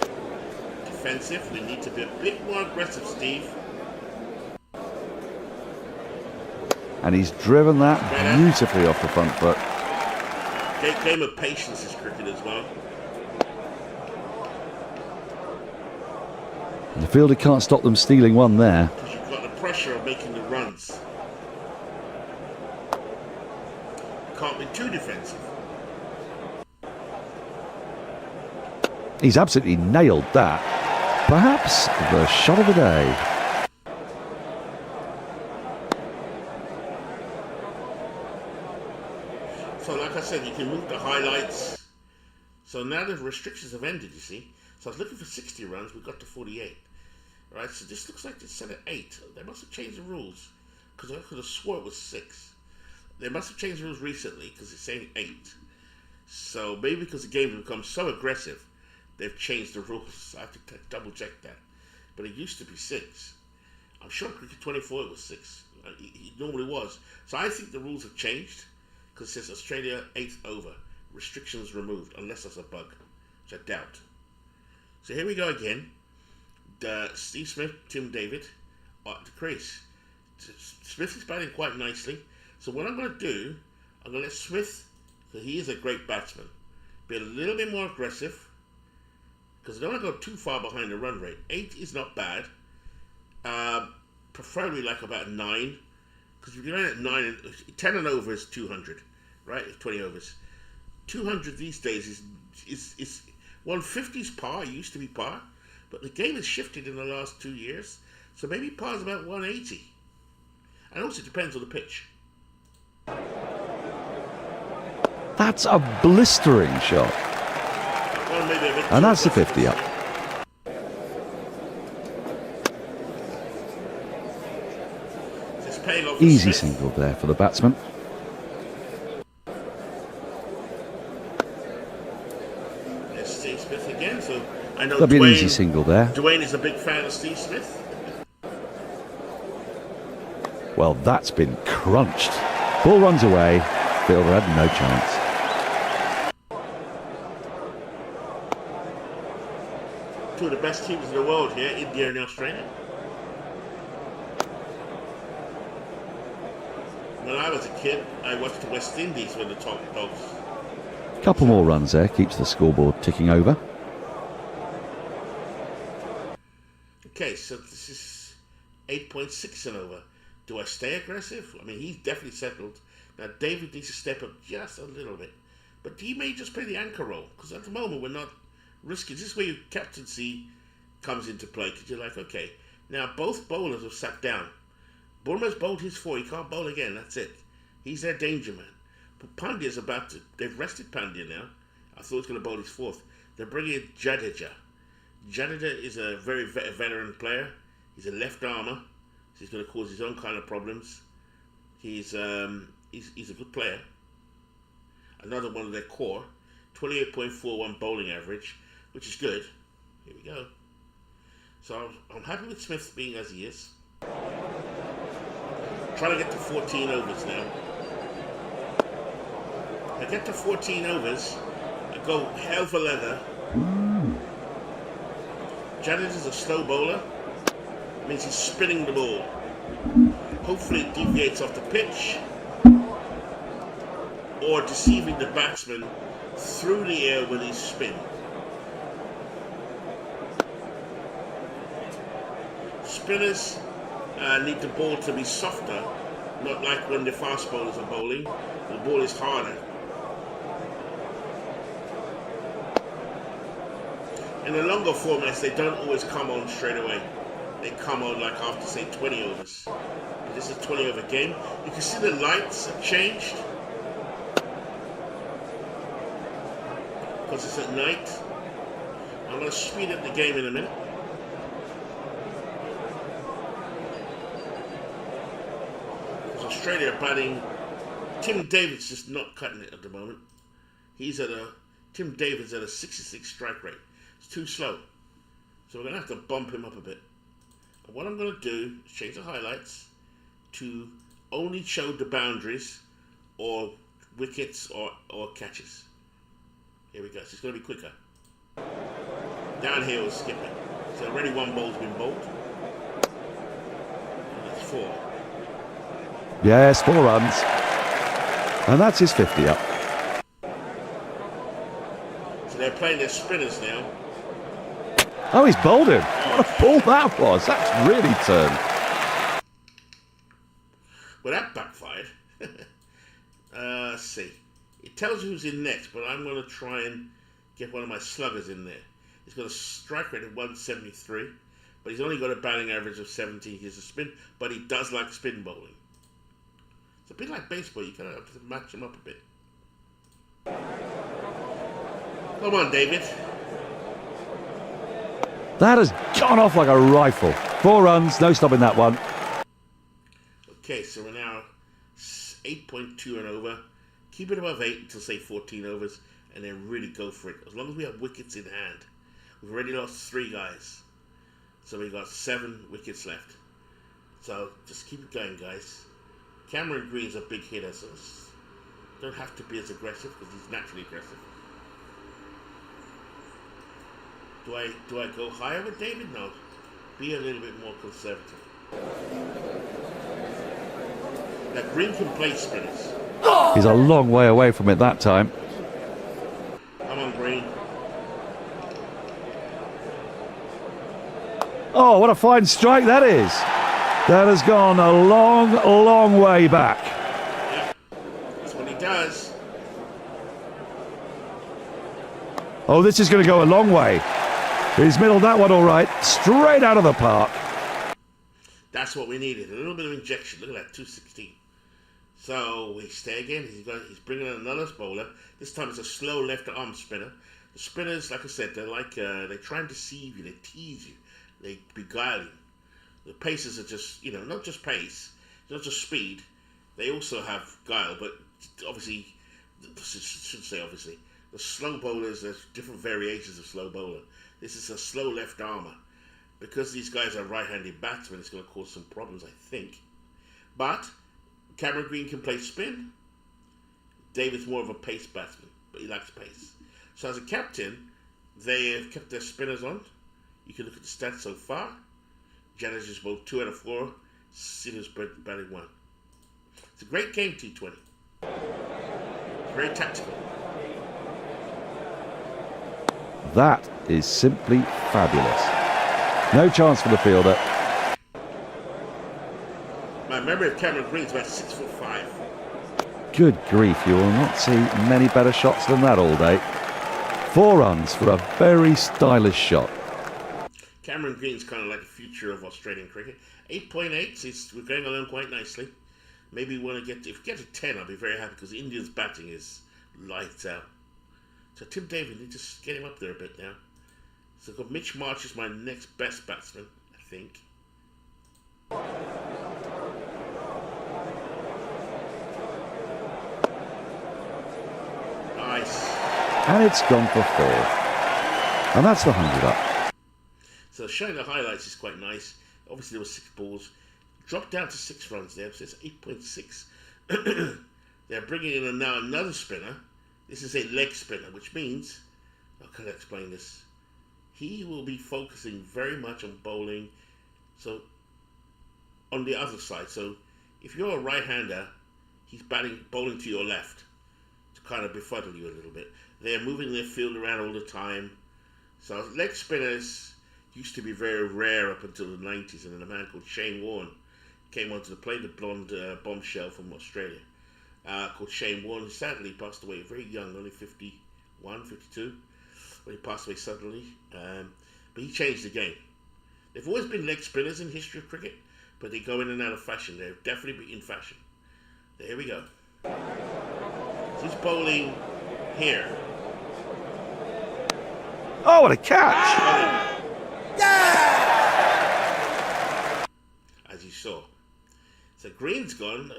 Defensive. We need to be a bit more aggressive, Steve. And he's driven that beautifully off the front foot. Game of patience is cricket as well. And the fielder can't stop them stealing one there. Because you've got the pressure of making the runs. Can't be too defensive. He's absolutely nailed that. Perhaps the shot of the day. So like I said, you can move the highlights. So now the restrictions have ended, you see. So I was looking for 60 runs, we got to 48. Right, so this looks like it's set at 8. They must have changed the rules. Because I could have swore it was 6. They must have changed the rules recently because it's saying 8. So maybe because the game has become so aggressive, they've changed the rules. I have to double check that. But it used to be 6. I'm sure Cricket 24 it was 6. It normally was. So I think the rules have changed because it says Australia 8th over. Restrictions removed, unless that's a bug, which I doubt. So here we go again. Steve Smith, Tim David at the crease. Smith is batting quite nicely. So what I'm going to do, I'm going to let Smith, because he is a great batsman, be a little bit more aggressive. Because I don't want to go too far behind the run rate. 8 is not bad. Preferably like about 9. Because if you're going at 9, 10 and over is 200, right? 20 overs. 200 these days is 150 is par. It used to be par. But the game has shifted in the last 2 years. So maybe par's about 180. And also it depends on the pitch. That's a blistering shot. Well, maybe a bit And that's the too 50 up. It's paying off for Easy Smith. single there for the batsman. There's Steve Smith again. So I know That'll be an Dwayne, easy single there. Dwayne is a big fan of Steve Smith. Well, that's been crunched. Ball runs away. Fielder had no chance. Two of the best teams in the world here, India and Australia. When I was a kid, I watched the West Indies were the top dogs. Couple more runs there, keeps the scoreboard ticking over. Okay, so this is 8.6 and over. Do I stay aggressive? I mean, he's definitely settled. Now, David needs to step up just a little bit. But he may just play the anchor role, because at the moment we're not risking. This is where your captaincy comes into play, because you're like, okay, now both bowlers have sat down. Burma's bowled his 4, he can't bowl again, that's it. He's their danger man. But Pandya's about to, they've rested Pandya now. I thought he was going to bowl his 4th. They're bringing in Jadeja. Jadeja is a very veteran player. He's a left armer. So he's going to cause his own kind of problems. He's a good player. Another one of their core. 28.41 bowling average, which is good. Here we go. So I'm happy with Smith being as he is. Trying to get to 14 overs now. I get to 14 overs, I go hell for leather. Janet is a slow bowler. Means he's spinning the ball. Hopefully it deviates off the pitch or deceiving the batsman through the air with his spin. Spinners need the ball to be softer, not like when the fast bowlers are bowling. The ball is harder. In the longer formats, they don't always come on straight away. They come on like after, say, 20 overs. But this is a 20 over game. You can see the lights have changed because it's at night. I'm going to speed up the game in a minute. Because Australia are batting. Tim David's just not cutting it at the moment. Tim David's at a 66 strike rate. It's too slow. So we're going to have to bump him up a bit. And what I'm going to do is change the highlights to only show the boundaries or wickets or catches. Here we go. So it's going to be quicker. Down here we'll skip it. So already one ball's been bowled. And that's 4. Yes, 4 runs. And that's his 50 up. So they're playing their spinners now. Oh, he's bowled him. What a ball that was. That's really turned. Well, that backfired. Let's see. It tells you who's in next, but I'm going to try and get one of my sluggers in there. He's got a strike rate of 173, but he's only got a batting average of 17. He's a spin, but he does like spin bowling. It's a bit like baseball. You kind of have to match him up a bit. Come on, David. That has gone off like a rifle. 4 runs, no stopping that one. Okay, so we're now 8.2 and over. Keep it above 8 until, say, 14 overs, and then really go for it. As long as we have wickets in hand. We've already lost 3 guys. So we've got 7 wickets left. So just keep it going, guys. Cameron Green's a big hitter, so don't have to be as aggressive because he's naturally aggressive. Do I go higher with David? No. Be a little bit more conservative. Now Green can play spinners. He's a long way away from it that time. Come on, Green. Oh, what a fine strike that is. That has gone a long, long way back. Yep. That's what he does. Oh, this is going to go a long way. He's middled that one all right. Straight out of the park. That's what we needed. A little bit of injection. Look at that, 216. So we stay again. He's bringing in another bowler. This time it's a slow left arm spinner. The spinners, like I said, they try and deceive you. They tease you. They beguile you. The paces are just, not just pace, not just speed. They also have guile, but obviously, I should say obviously, the slow bowlers, there's different variations of slow bowler. This is a slow left armer. Because these guys are right-handed batsmen, it's going to cause some problems, I think. But Cameron Green can play spin. David's more of a pace batsman, but he likes pace. So as a captain, they have kept their spinners on. You can look at the stats so far. Jadeja's bowled 2 out of 4. Sinner's batting 1. It's a great game, T20. It's very tactical. That is simply fabulous. No chance for the fielder. My memory of Cameron Green is about 6'5". Good grief, you will not see many better shots than that all day. 4 runs for a very stylish shot. Cameron Green's kind of like the future of Australian cricket. 8.8, we're going along quite nicely. Maybe we want to if we get to 10, I'll be very happy because India's batting is lights out. So Tim David, need to get him up there a bit now. So I've got Mitch Marsh is my next best batsman, I think. Nice. And it's gone for 4. And that's the 100 up. So showing the highlights is quite nice. Obviously there were 6 balls. Dropped down to 6 runs there, so it's 8.6. They're bringing in now another spinner. This is a leg spinner, which means, how can I explain this? He will be focusing very much on bowling, so on the other side. So if you're a right-hander, he's bowling to your left to kind of befuddle you a little bit. They're moving their field around all the time. So leg spinners used to be very rare up until the 90s, and then a man called Shane Warne came onto the play, the blonde bombshell from Australia, called Shane Warne, who sadly passed away very young, only 51, 52, when he passed away suddenly. But he changed the game. There've always been leg spinners in the history of cricket, but they go in and out of fashion. They're definitely in fashion. There we go. He's bowling here. Oh, what a catch! As you saw. So Green's gone.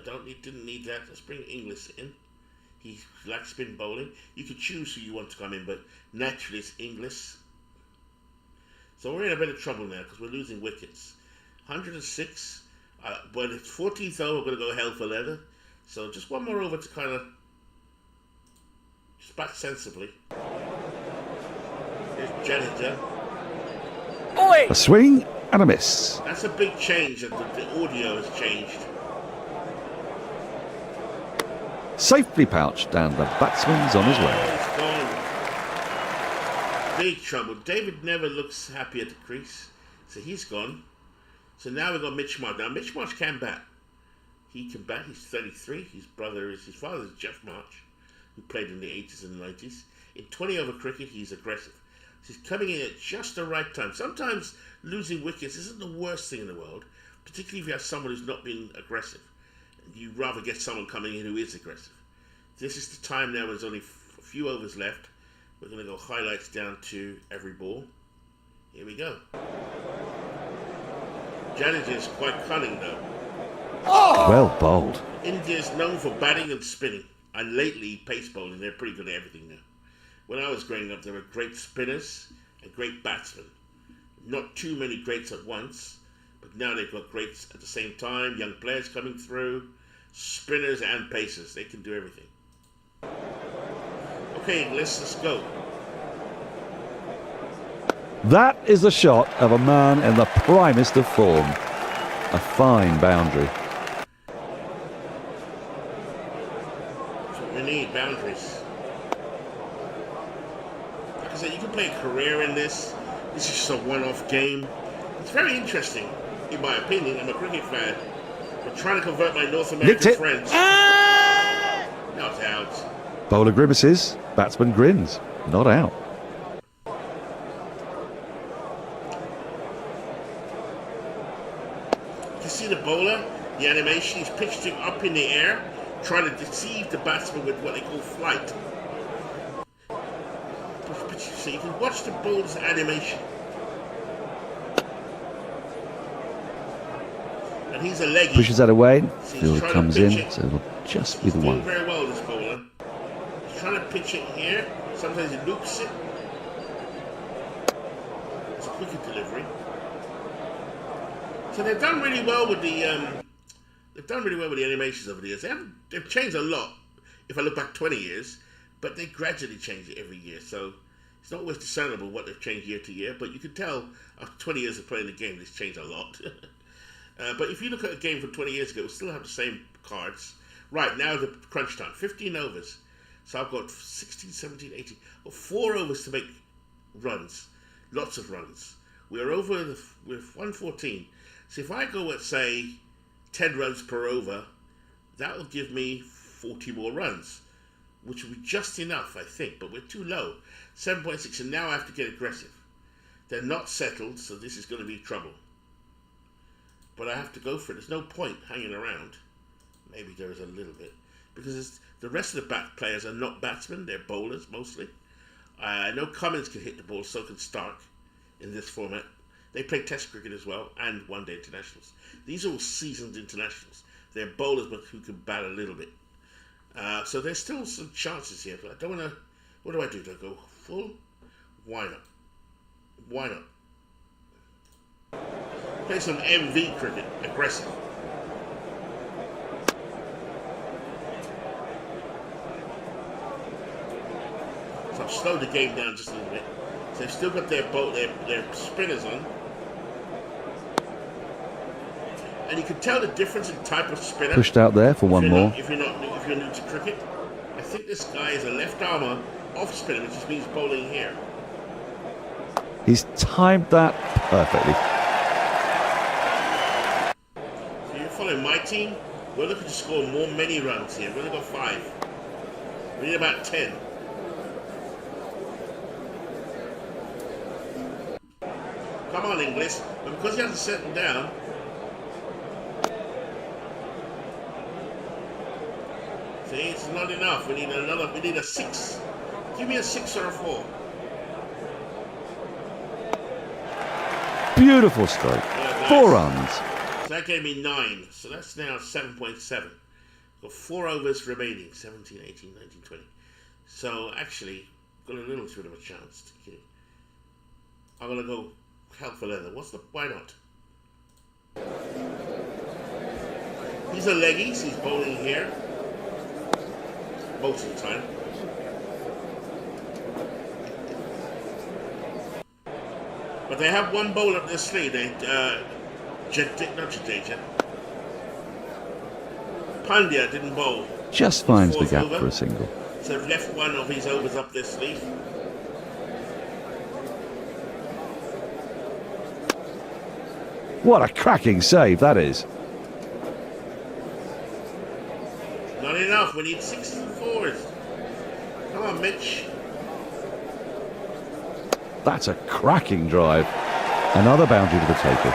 Didn't need that. Let's bring Inglis in. He likes spin bowling. You could choose who you want to come in, but naturally it's Inglis. So we're in a bit of trouble now because we're losing wickets. 106. But it's 14th over, we're going to go hell for leather. So just one more over to kind of just bat sensibly. Here's Jadeja. A swing and a miss. That's a big change, and the audio has changed. Safely pouched, and the batsman's on his way. He's gone. Big trouble. David never looks happy at the crease, so he's gone. So now we've got Mitch Marsh. Now Mitch Marsh can bat. He can bat. He's 33. His father is Jeff Marsh, who played in the 80s and 90s. In 20 over cricket, he's aggressive. So he's coming in at just the right time. Sometimes losing wickets isn't the worst thing in the world, particularly if you have someone who's not been aggressive. You'd rather get someone coming in who is aggressive. This is the time now. There's only a few overs left. We're going to go highlights down to every ball. Here we go. Jadeja is quite cunning though. Well bowled. India's known for batting and spinning, and lately pace bowling. They're pretty good at everything now. When I was growing up, there were great spinners and great batsmen. Not too many greats at once, but now they've got greats at the same time. Young players coming through, spinners and pacers. They can do everything. Okay, let's go. That is the shot of a man in the primest of form. A fine boundary. That's what we need, boundaries. Like I said, you can play a career in this. This is just a one-off game. It's very interesting, in my opinion. I'm a cricket fan. I'm trying to convert my North American friends. Not out. Bowler grimaces, batsman grins. Not out. You see the bowler, the animation, he's pitched it up in the air, trying to deceive the batsman with what they call flight. So you can watch the bowler's animation. And he's a leggy. Pushes that away. So Fielder comes in, so it'll just be the doing one. very well, this bowler. He's trying to pitch it here. Sometimes he loops it. It's a quicker delivery. So they've done really well with the animations over the years. They've changed a lot. If I look back 20 years, but they gradually change it every year. So it's not always discernible what they've changed year to year, but you can tell after 20 years of playing the game, it's changed a lot. But if you look at a game from 20 years ago, we still have the same cards. Right, now the crunch time, 15 overs. So I've got 16, 17, 18, 4 overs to make runs, lots of runs. We're over with 114. So if I go at, say, 10 runs per over, that will give me 40 more runs, which will be just enough, I think, but we're too low. 7.6, and now I have to get aggressive. They're not settled, so this is going to be trouble. But I have to go for it. There's no point hanging around. Maybe there is a little bit. Because the rest of the players are not batsmen, they're bowlers mostly. I know Cummins can hit the ball, so can Stark in this format. They play Test cricket as well, and one-day internationals. These are all seasoned internationals. They're bowlers, but who can bat a little bit. So there's still some chances here. But I don't want to... What do I do? Do I go full? Why not? Why not? Play some MV cricket. Aggressive. So I've slowed the game down just a little bit. So they've still got their spinners on. And you can tell the difference in type of spinner. Pushed out there for one more. If you're new to cricket, I think this guy is a left armer off spinner, which just means bowling here. He's timed that perfectly. So you're following my team. We're looking to score many runs here. We're going to go 5. We need about 10. Come on, Inglis. But because he hasn't settled down, see, it's not enough. We need a 6. Give me a 6 or a 4. Beautiful stroke. Yeah, nice. 4 runs. So that gave me 9. So that's now 7.7. Got 4 overs remaining. 17, 18, 19, 20. So actually, got a little bit of a chance. I'm going to go hell for leather. Why not? He's a leggies. He's bowling here. Most of the time. But they have one bowl up their sleeve. Not Jadeja. Pandya didn't bowl. Just finds the gap over. for a single. So they've left one of his overs up their sleeve. What a cracking save that is. Not enough. We need 6s and 4s. Come on, Mitch. That's a cracking drive. Another boundary to the taker.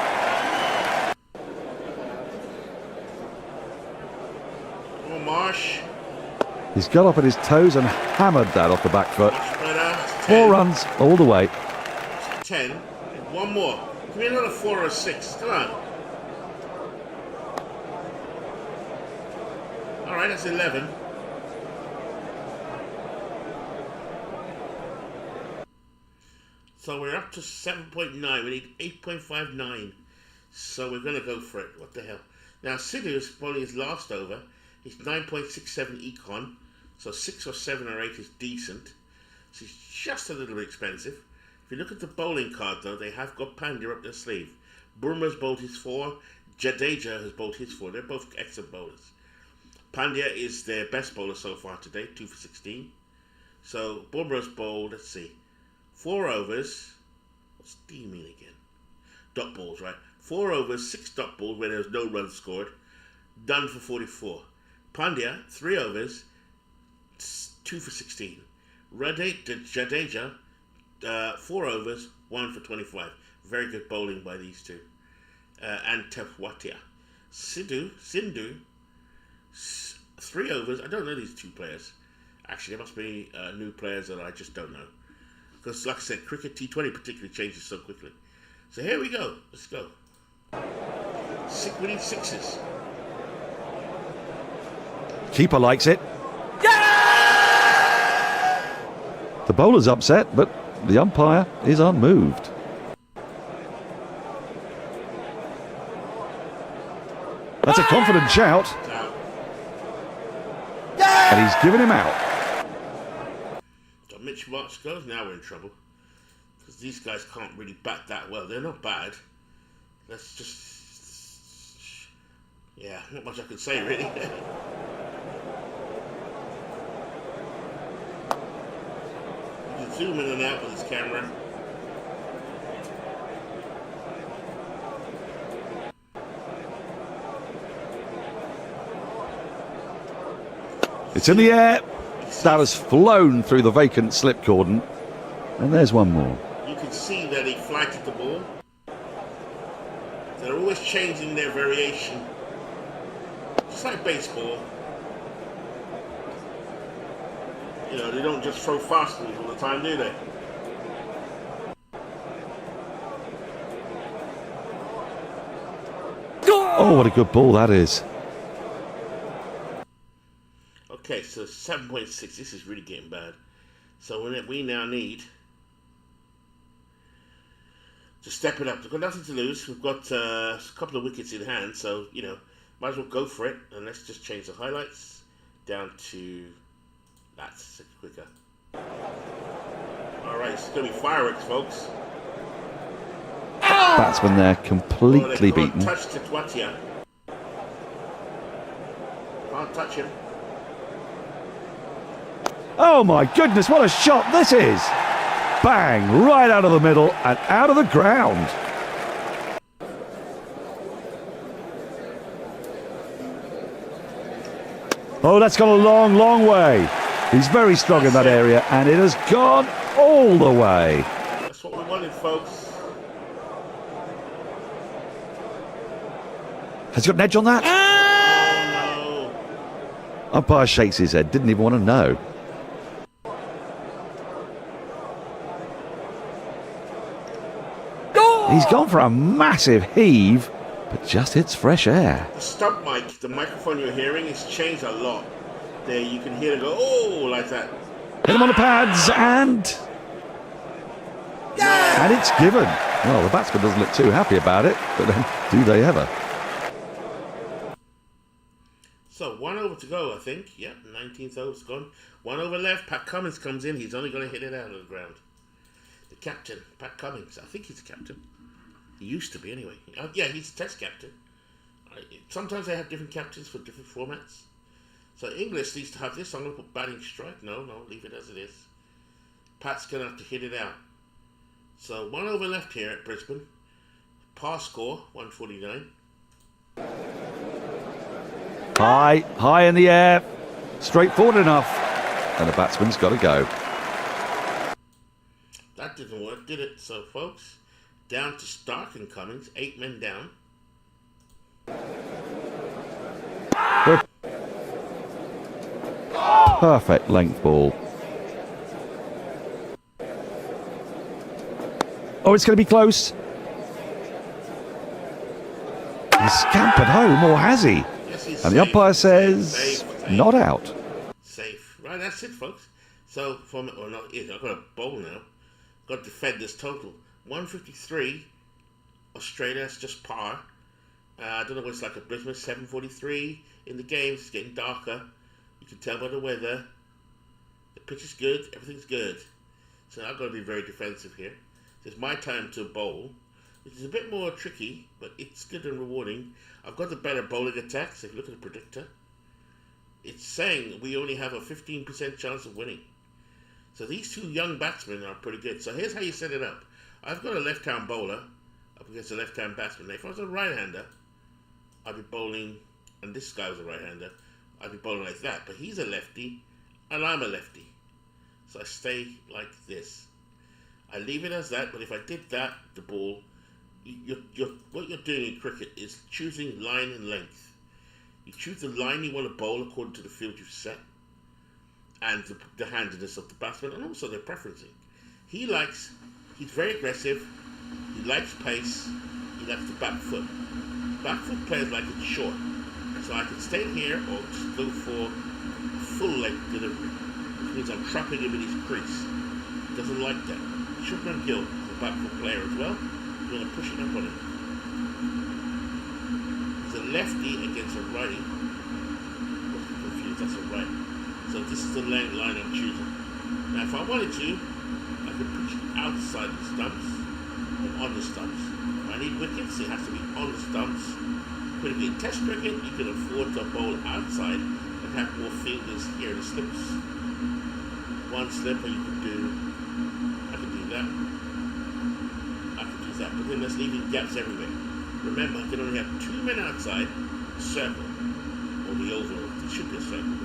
Come on, Marsh. He's got up at his toes and hammered that off the back foot. Much better. 4 runs all the way. 10. One more. Give me another 4 or 6. Come on. All right, that's 11. So we're up to 7.9. We need 8.59. So we're going to go for it. What the hell? Now, Sidhu is probably his last over. He's 9.67 econ. So 6 or 7 or 8 is decent. So he's just a little bit expensive. If you look at the bowling card, though, they have got Pandya up their sleeve. Burma's bowled his 4. Jadeja has bowled his 4. They're both excellent bowlers. Pandya is their best bowler so far today, 2 for 16. So Burma's bowled, let's see, 4 overs. What's D mean again? Dot balls, right? 4 overs, 6 dot balls where there's no runs scored. Done for 44. Pandya, 3 overs, 2 for 16. Jadeja, 4 overs, 1 for 25. Very good bowling by these two. And Tefwatia. Sindhu. 3 overs. I don't know these 2 players. Actually, there must be new players that I just don't know. Because, like I said, cricket T20 particularly changes so quickly. So here we go. Let's go. We need 6s. Keeper likes it. The bowler's upset, but the umpire is unmoved. That's a confident shout. And he's given him out. So Mitch Marsh goes. Now we're in trouble. Because these guys can't really bat that well. They're not bad. Let's just... Yeah, not much I can say, really. You can zoom in and out with this camera. It's in the air. That has flown through the vacant slip cordon. And there's one more. You can see that he flighted the ball. They're always changing their variation. Just like baseball. You know, they don't just throw fastballs all the time, do they? Oh, what a good ball that is. Okay, so 7.6. This is really getting bad. So we now need to step it up. We've got nothing to lose. We've got a couple of wickets in hand, so, you know, might as well go for it. And let's just change the highlights down to... That's quicker. Alright, it's going to be fireworks, folks. Batsman there completely beaten. Can't touch Titwatia. Can't touch him. Oh my goodness, what a shot this is! Bang, right out of the middle and out of the ground. Oh, that's gone a long, long way. He's very strong in that area and it has gone all the way. That's what we wanted, folks. Has he got an edge on that? Oh, no. Umpire shakes his head, didn't even want to know. He's gone for a massive heave, but just hits fresh air. The stump mic, the microphone you're hearing, has changed a lot. There, you can hear it go, oh, like that. Hit him on the pads and... And it's given. Well, the batsman doesn't look too happy about it, but then do they ever? So, 1 over to go, I think. Yep, 19th over's gone. 1 over left. Pat Cummins comes in. He's only going to hit it out of the ground. The captain, Pat Cummins. I think he's the captain. He used to be, anyway. Yeah, he's the Test captain. Sometimes they have different captains for different formats. So, English needs to have this. I'm going to put batting strike. No, leave it as it is. Pat's going to have to hit it out. So, 1 over left here at Brisbane. Par score, 149. High in the air. Straightforward enough. And the batsman's got to go. That didn't work, did it? So, folks, down to Stark and Cummins. 8 men down. Perfect length ball. Oh, it's going to be close. He's scampered home, or has he? Yes, he's And safe. the umpire says, Safe. not out. Safe. Right, that's it, folks. So, from or not it, I've got a bowl now. Got to defend this total. 153. Australia, that's just par. I don't know what it's like at Brisbane. 7:43 in the game. It's getting darker. You can tell by the weather. The pitch is good. Everything's good. So I've got to be very defensive here. It's my time to bowl, which is a bit more tricky, but it's good and rewarding. I've got the better bowling attacks. If you look at the predictor, it's saying we only have a 15% chance of winning. So these two young batsmen are pretty good. So here's how you set it up. I've got a left-hand bowler up against a left-hand batsman. Now, if I was a right-hander, I'd be bowling, and this guy was a right-hander, I'd be bowling like that. But he's a lefty, and I'm a lefty. So I stay like this. I leave it as that, but if I did that, the ball what you're doing in cricket is choosing line and length. You choose the line you want to bowl according to the field you've set, and the handiness of the batsman, and also their preferencing. He's very aggressive, he likes pace, he likes the back foot. Back foot players like it short. So I can stay here or just go for full length delivery, which means I'm trapping him in his crease. He doesn't like that. Shubman Gill is a back foot player as well. I'm going to push it up on him. He's a lefty against a righty. I'm confused, that's a right. So this is the line I'm choosing. Now if I wanted to, I could pitch it outside the stumps and on the stumps. If I need wickets, it has to be on the stumps. But if in Test cricket, you can afford to bowl outside and have more fielders here in the slips. One slipper you can do. I can do that. But then that's leaving gaps everywhere. Remember, I can only have 2 men outside, circle, or the oval. It should be a circle.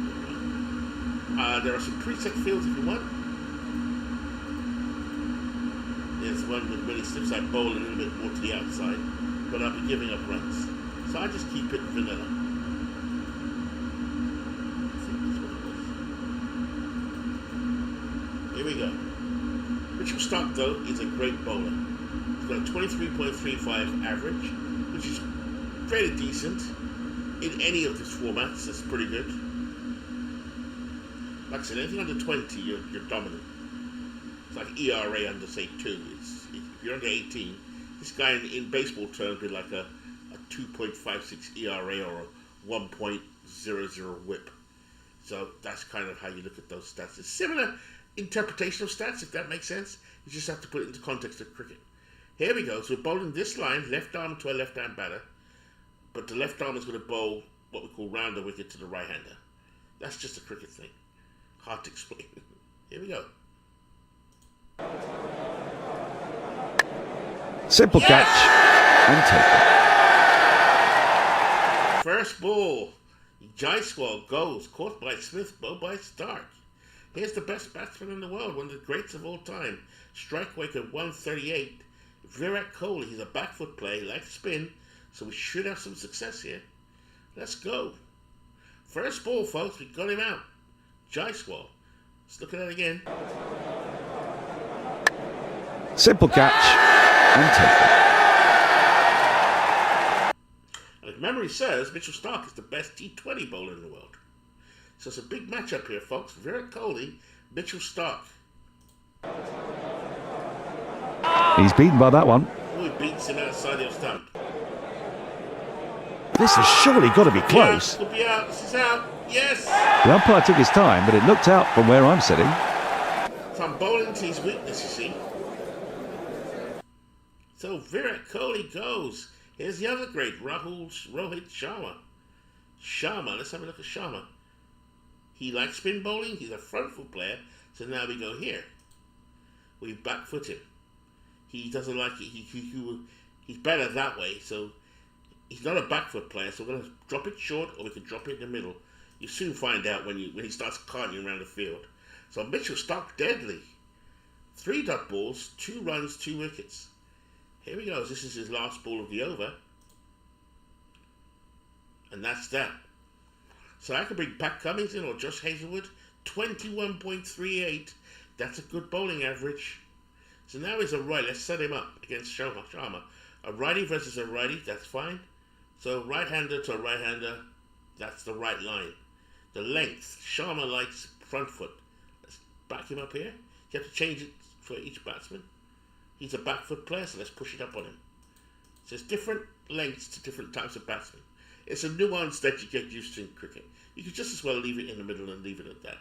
There are some preset fields if you want. There's one with many slips. I bowl a little bit more to the outside, but I'll be giving up runs. So I just keep it vanilla. I think that's what it was. Here we go. Mitchell Starc, though, is a great bowler. He's got a 23.35 average, which is fairly decent. In any of his formats, that's pretty good. Like I said, anything under 20, you're dominant. It's like ERA under, say, 2. If you're under 18, this guy in baseball terms would be like a 2.56 ERA or a 1.00 whip. So that's kind of how you look at those stats. It's similar interpretation of stats, if that makes sense. You just have to put it into context of cricket. Here we go. So we're bowling this line, left arm to a left-hand batter. But the left arm is going to bowl what we call round the wicket to the right-hander. That's just a cricket thing. Hard to explain. Here we go. Simple catch and take it. First ball. Jaiswal goes. Caught by Smith, bowled by Starc. Here's the best batsman in the world, one of the greats of all time. Strike rate of 138. Virat Kohli, he's a back foot play, likes spin, so we should have some success here. Let's go. First ball, folks, we got him out. Jaiswal. Let's look at that again. Simple catch and take it. And if memory serves, Mitchell Starc is the best T20 bowler in the world. So it's a big matchup here, folks. Virat Kohli, Mitchell Starc. He's beaten by that one. Oh, he beats him outside the stump. This has surely got to be close. Could be out. This is out. Yes. The umpire took his time, but it looked out from where I'm sitting. So I'm bowling to his weakness, you see. So Virat Kohli goes. Here's the other great, Rohit Sharma. Let's have a look at Sharma. He likes spin bowling. He's a front foot player. So now we go here. We back foot him. He doesn't like it. He's better that way. So he's not a back foot player. So we're going to drop it short, or we can drop it in the middle. You soon find out when he starts carting you around the field. So Mitchell Starc deadly. 3 dot balls, 2 runs, 2 wickets. Here he goes. This is his last ball of the over. And that's that. So I can bring Pat Cummins in or Josh Hazlewood. 21.38. That's a good bowling average. So now he's a right. Let's set him up against Sharma. A righty versus a righty. That's fine. So right-hander to a right-hander. That's the right line. The length. Sharma likes front foot. Let's back him up here. You have to change it for each batsman. He's a back foot player, so let's push it up on him. So it's different lengths to different types of batsmen. It's a nuance that you get used to in cricket. You could just as well leave it in the middle and leave it at that.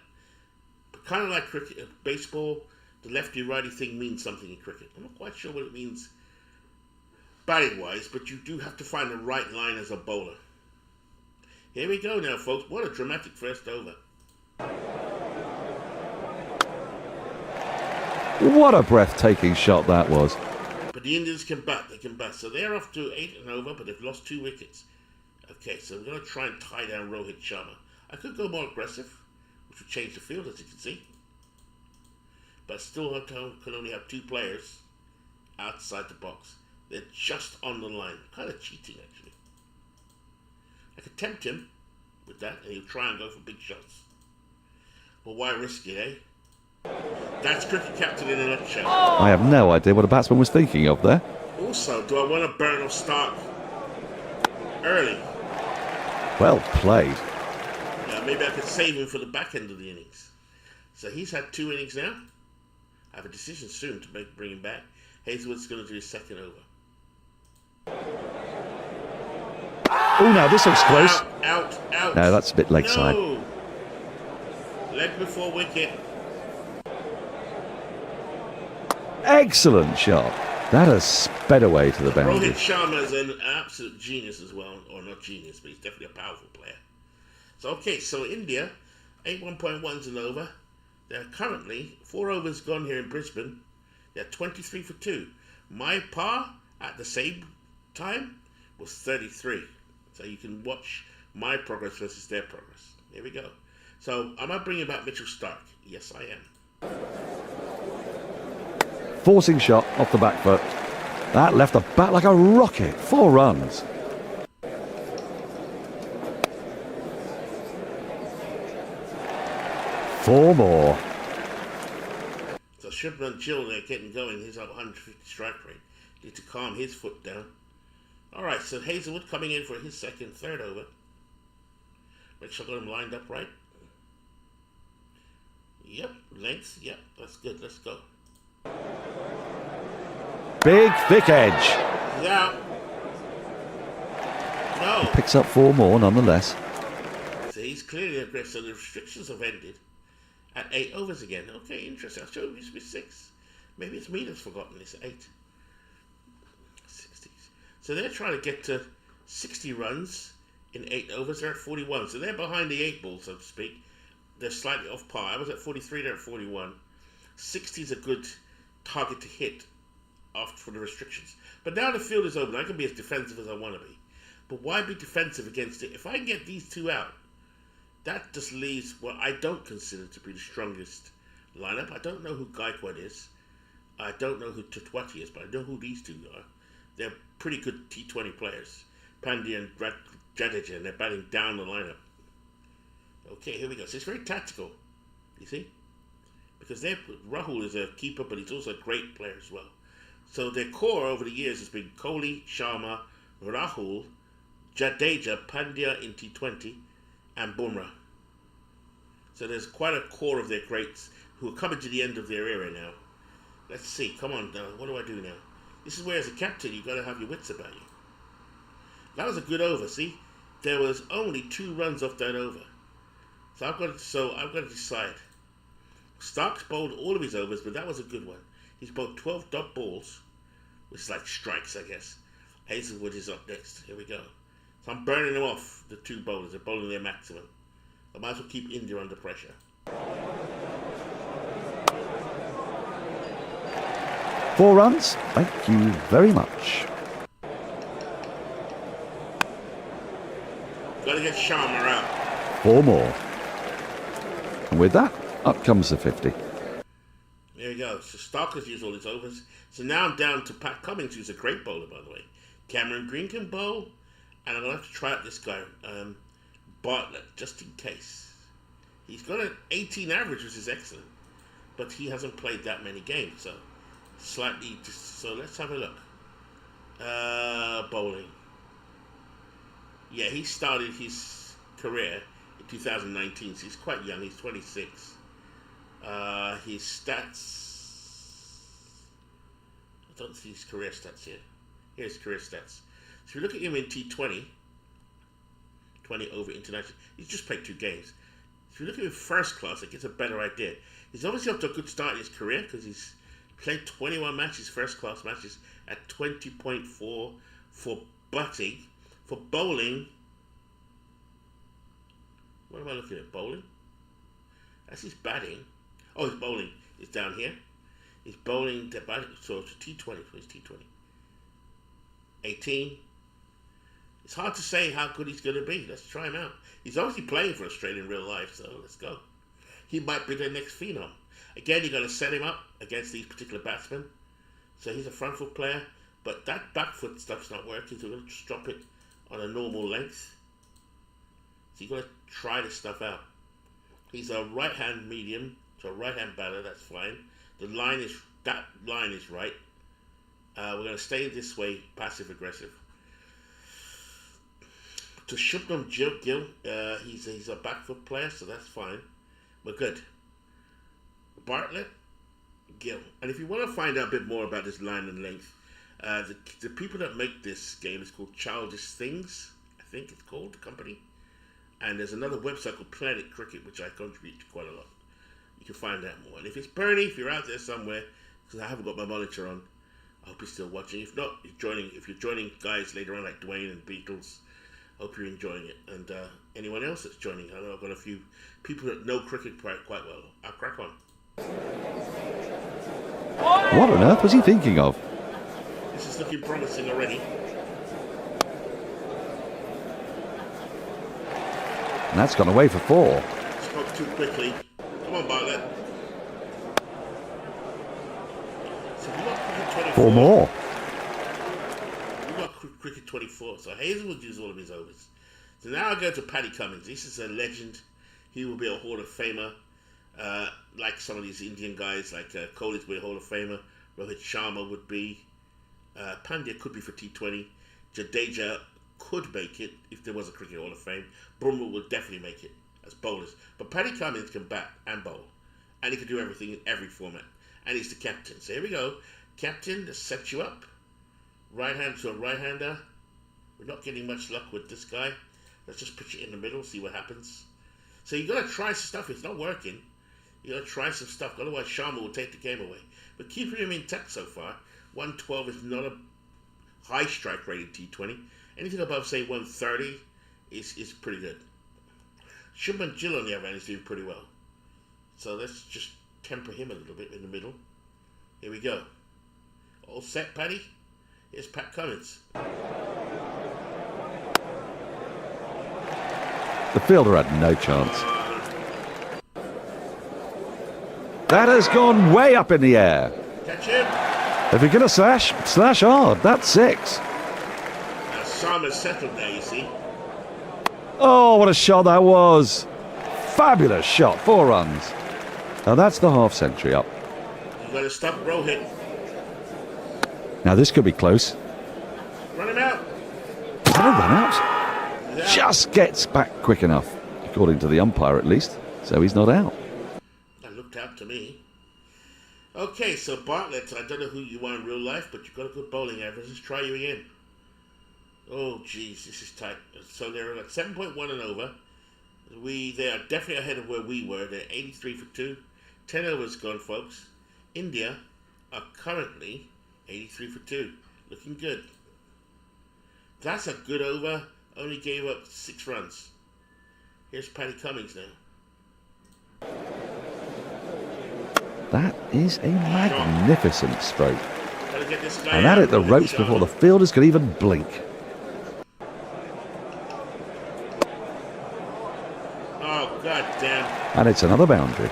But kind of like cricket, baseball, the lefty-righty thing means something in cricket. I'm not quite sure what it means batting-wise, but you do have to find the right line as a bowler. Here we go now, folks. What a dramatic first over. What a breathtaking shot that was. But the Indians can bat. They can bat. So they're off to 8 and over, but they've lost 2 wickets. Okay, so I'm going to try and tie down Rohit Sharma. I could go more aggressive, which would change the field, as you can see. But still can only have 2 players outside the box. They're just on the line. Kind of cheating, actually. I could tempt him with that, and he'll try and go for big shots. But why risk it, eh? That's Cricket Captain in a nutshell. I have no idea what a batsman was thinking of there. Also, do I want to burn off Stark early? Well played. Yeah, maybe I could save him for the back end of the innings. So he's had 2 innings now. I have a decision soon to bring him back. Hazlewood's going to do his second over. Oh, now this looks close. Out. No, that's a bit leg side. No. Leg before wicket. Excellent shot. That has sped away to the boundary. Rohit Sharma is an absolute genius as well. Or not genius, but he's definitely a powerful player. So, okay, so India, 81.1's an over. They're currently 4 overs gone here in Brisbane. They're 23 for 2. My par at the same time was 33. So you can watch my progress versus their progress. Here we go. So, am I bringing back Mitchell Stark? Yes, I am. Forcing shot off the back foot. That left the bat like a rocket. 4 runs. Four more. So Shubman Gill there getting going. He's up 150 strike rate. Need to calm his foot down. Alright, so Hazlewood coming in for his third over. Make sure I got him lined up right. Yep, length. Yep, that's good. Let's go. Big, thick edge. He's out. No. Picks up 4 more nonetheless. So he's clearly aggressive. So the restrictions have ended at 8 overs again. Okay, interesting. I showed it used to be 6. Maybe it's me that's forgotten this. 8. 60s. So they're trying to get to 60 runs in 8 overs. They're at 41. So they're behind the 8 ball, so to speak. They're slightly off par. I was at 43, they're at 41. 60 is a good target to hit after for the restrictions. But now the field is open. I can be as defensive as I want to be. But why be defensive against it? If I can get these 2 out, that just leaves what I don't consider to be the strongest lineup. I don't know who Gaikwad is. I don't know who Tutwati is, but I know who these 2 are. They're pretty good T20 players. Pandya and Jadeja, and they're batting down the lineup. Okay, here we go. So it's very tactical, you see? Because Rahul is a keeper, but he's also a great player as well. So their core over the years has been Kohli, Sharma, Rahul, Jadeja, Pandya in T20, and Bumrah. So there's quite a core of their greats who are coming to the end of their era now. Let's see. Come on now. What do I do now? This is where, as a captain, you've got to have your wits about you. That was a good over. See, there was only 2 runs off that over. So I've got to decide. Stark's bowled all of his overs, but that was a good one. He's bowled 12 dot balls, which is like strikes, I guess. Hazlewood is up next. Here we go. So I'm burning them off, the 2 bowlers. They're bowling their maximum. I might as well keep India under pressure. 4 runs. Thank you very much. Got to get Sharma out. 4 more. And with that, up comes the 50. There we go. So Stark has used all his overs. So now I'm down to Pat Cummins, who's a great bowler, by the way. Cameron Green can bowl. And I'm going to have to try out this guy, Bartlett, just in case. He's got an 18 average, which is excellent. But he hasn't played that many games, so so let's have a look. Bowling. Yeah, he started his career in 2019, so he's quite young. He's 26. His stats... I don't see his career stats here. Here's career stats. So if you look at him in T20, 20 over international, he's just played 2 games. If you look at him in first class, it gets a better idea. He's obviously up to a good start in his career because he's played 21 matches, first class matches, at 20.4 for batting. For bowling, what am I looking at? Bowling? That's his batting. Oh, his bowling is down here. He's bowling, the batting, so it's T20. Where's T20? 18. It's hard to say how good he's going to be. Let's try him out. He's obviously playing for Australia in real life, so let's go. He might be their next phenom. Again, you've got to set him up against these particular batsmen. So he's a front foot player, but But that back foot stuff's not working, so we're going to just drop it on a normal length. So you've got to try this stuff out. He's a right-hand medium, so a right-hand batter, that's fine. That line is right. We're going to stay this way, passive-aggressive. To Shubman Gill, he's a back foot player, so that's fine. We're good. Bartlett, Gill. And if you want to find out a bit more about this line and length, the people that make this game is called Childish Things, I think it's called, the company. And there's another website called Planet Cricket, which I contribute to quite a lot. You can find out more. And if it's Bernie, if you're out there somewhere, because I haven't got my monitor on, I hope you're still watching. If not, if you're joining guys later on like Dwayne and Beatles, hope you're enjoying it. And anyone else that's joining, I know I've got a few people that know cricket quite well. I'll crack on. What on earth was he thinking of? This is looking promising already. And that's gone away for 4. Spoke too quickly. Come on, Bartlett. So we got cricket 24. 4 more. We got cricket 24. So Hazelwood used all of his overs. So now I go to Paddy Cummins. This is a legend. He will be a Hall of Famer. Like some of these Indian guys, like Kohli's will be a Hall of Famer. Rohit Sharma would be. Pandya could be for T20. Jadeja could make it if there was a Cricket Hall of Fame. Bumrah will definitely make it as bowlers. But Paddy Cummins can bat and bowl. And he can do everything in every format. And he's the captain. So here we go. Captain, to set you up. Right hand to a right-hander. We're not getting much luck with this guy. Let's just pitch it in the middle, see what happens. So you got to try some stuff. It's not working. You got to try some stuff. Otherwise, Sharma will take the game away. But keeping him intact so far. 112 is not a high strike rated T20. Anything above, say, 130 is pretty good. Shubman Gill, on the other hand, is doing pretty well. So let's just temper him a little bit in the middle. Here we go. All set, Paddy? Here's Pat Cummins. The fielder had no chance. That has gone way up in the air. Catch him. If you're going to slash hard. That's 6. Now Sharma's settled there, you see. Oh, what a shot that was. Fabulous shot. 4 runs. Now that's the half century up. You've got to stop Rohit. Now this could be close. Run him out. Can I run out? He's out. Just gets back quick enough, according to the umpire at least. So he's not out. That looked out to me. Okay, so Bartlett, I don't know who you are in real life, but you've got a good bowling average. Let's try you again. Oh, geez, this is tight. So they're at 7.1 and over. They are definitely ahead of where we were. They're 83 for 2. 10 overs gone, folks. India are currently 83 for 2. Looking good. That's a good over. Only gave up 6 runs. Here's Paddy Cummins now. That is a magnificent stroke. Gotta get this guy And that out. hit the ropes before the fielders could even blink. Oh, god damn. And it's another boundary.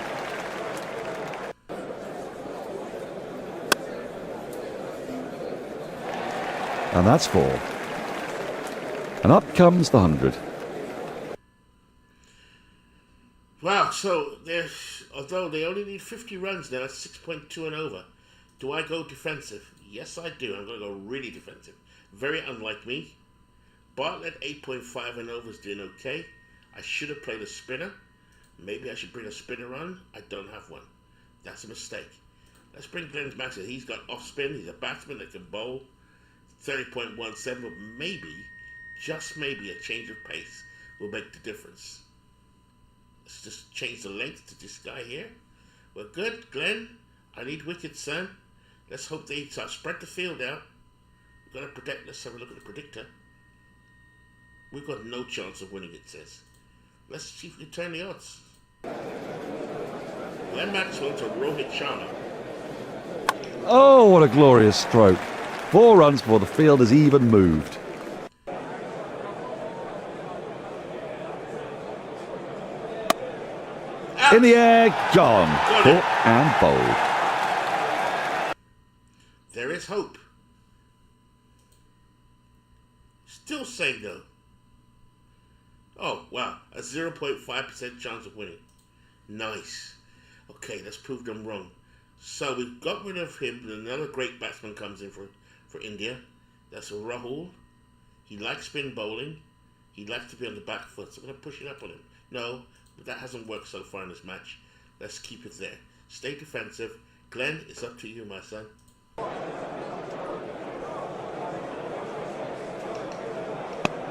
And that's 4. And up comes the 100. Wow, so although they only need 50 runs now, that's 6.2 and over. Do I go defensive? Yes, I do. I'm going to go really defensive. Very unlike me. Bartlett 8.5 and over is doing okay. I should have played a spinner. Maybe I should bring a spinner on. I don't have one. That's a mistake. Let's bring Glenn Maxwell. He's got off spin. He's a batsman that can bowl. 30.17, but maybe, just maybe, a change of pace will make the difference. Let's just change the length to this guy here. We're good, Glenn. I need wickets, son. Let's hope they spread the field out. We've got to protect. Let's have a look at the predictor. We've got no chance of winning, it says. Let's see if we can turn the odds. Glenn Maxwell to Rohit Sharma. Oh, what a glorious stroke. 4 runs before the field has even moved. In the air, gone. Caught and bowled. There is hope. saying though? Oh, wow. A 0.5% chance of winning. Nice. Okay, let's prove them wrong. So we've got rid of him, and another great batsman comes in for India. That's Rahul. He likes spin bowling. He likes to be on the back foot, so I'm going to push it up on him. No, but that hasn't worked so far in this match. Let's keep it there. Stay defensive. Glenn, it's up to you, my son.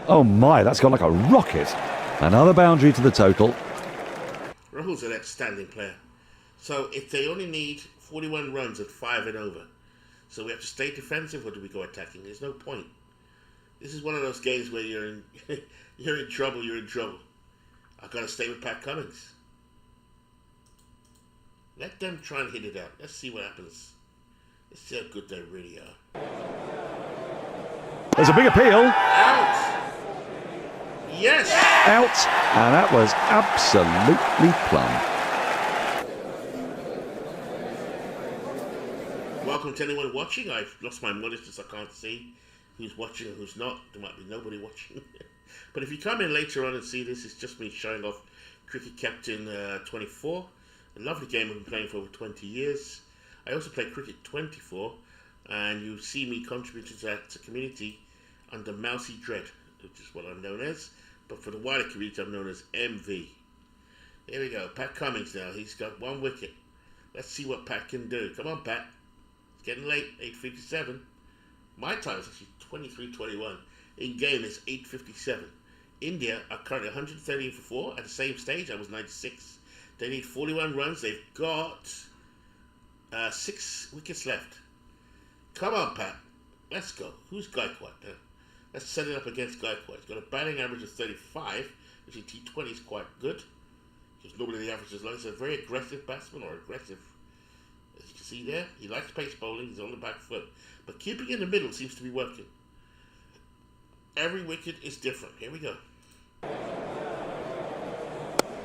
Oh my, that's gone like a rocket. Another boundary to the total. Rahul's an outstanding player. So if they only need 41 runs at 5 and over, so we have to stay defensive or do we go attacking? There's no point. This is one of those games where you're in you're in trouble, you're in trouble. I've got to stay with Pat Cummins. Let them try and hit it out. Let's see what happens. Let's see how good they really are. There's a big appeal. Out! Yes! Out, and that was absolutely plumb. Welcome to anyone watching. I've lost my monitors, I can't see who's watching and who's not. There might be nobody watching. But if you come in later on and see this, it's just me showing off Cricket Captain 24. A lovely game I've been playing for over 20 years. I also play Cricket 24, and you see me contributing to that community under Mousy Dread, which is what I'm known as. But for the wider community, I'm known as MV. Here we go. Pat Cummins now. He's got 1 wicket. Let's see what Pat can do. Come on, Pat. It's getting late. 8:57. My time is actually 23:21. In game, it's 8:57. India are currently 113 for 4. At the same stage, I was 96. They need 41 runs. They've got 6 wickets left. Come on, Pat. Let's go. Who's Gaikwad? Let's set it up against Gaikwad. He's got a batting average of 35, which in T20 is quite good. Because normally the average is low. He's a very aggressive batsman, or aggressive. As you can see there, he likes pace bowling. He's on the back foot. But keeping in the middle seems to be working. Every wicket is different. Here we go.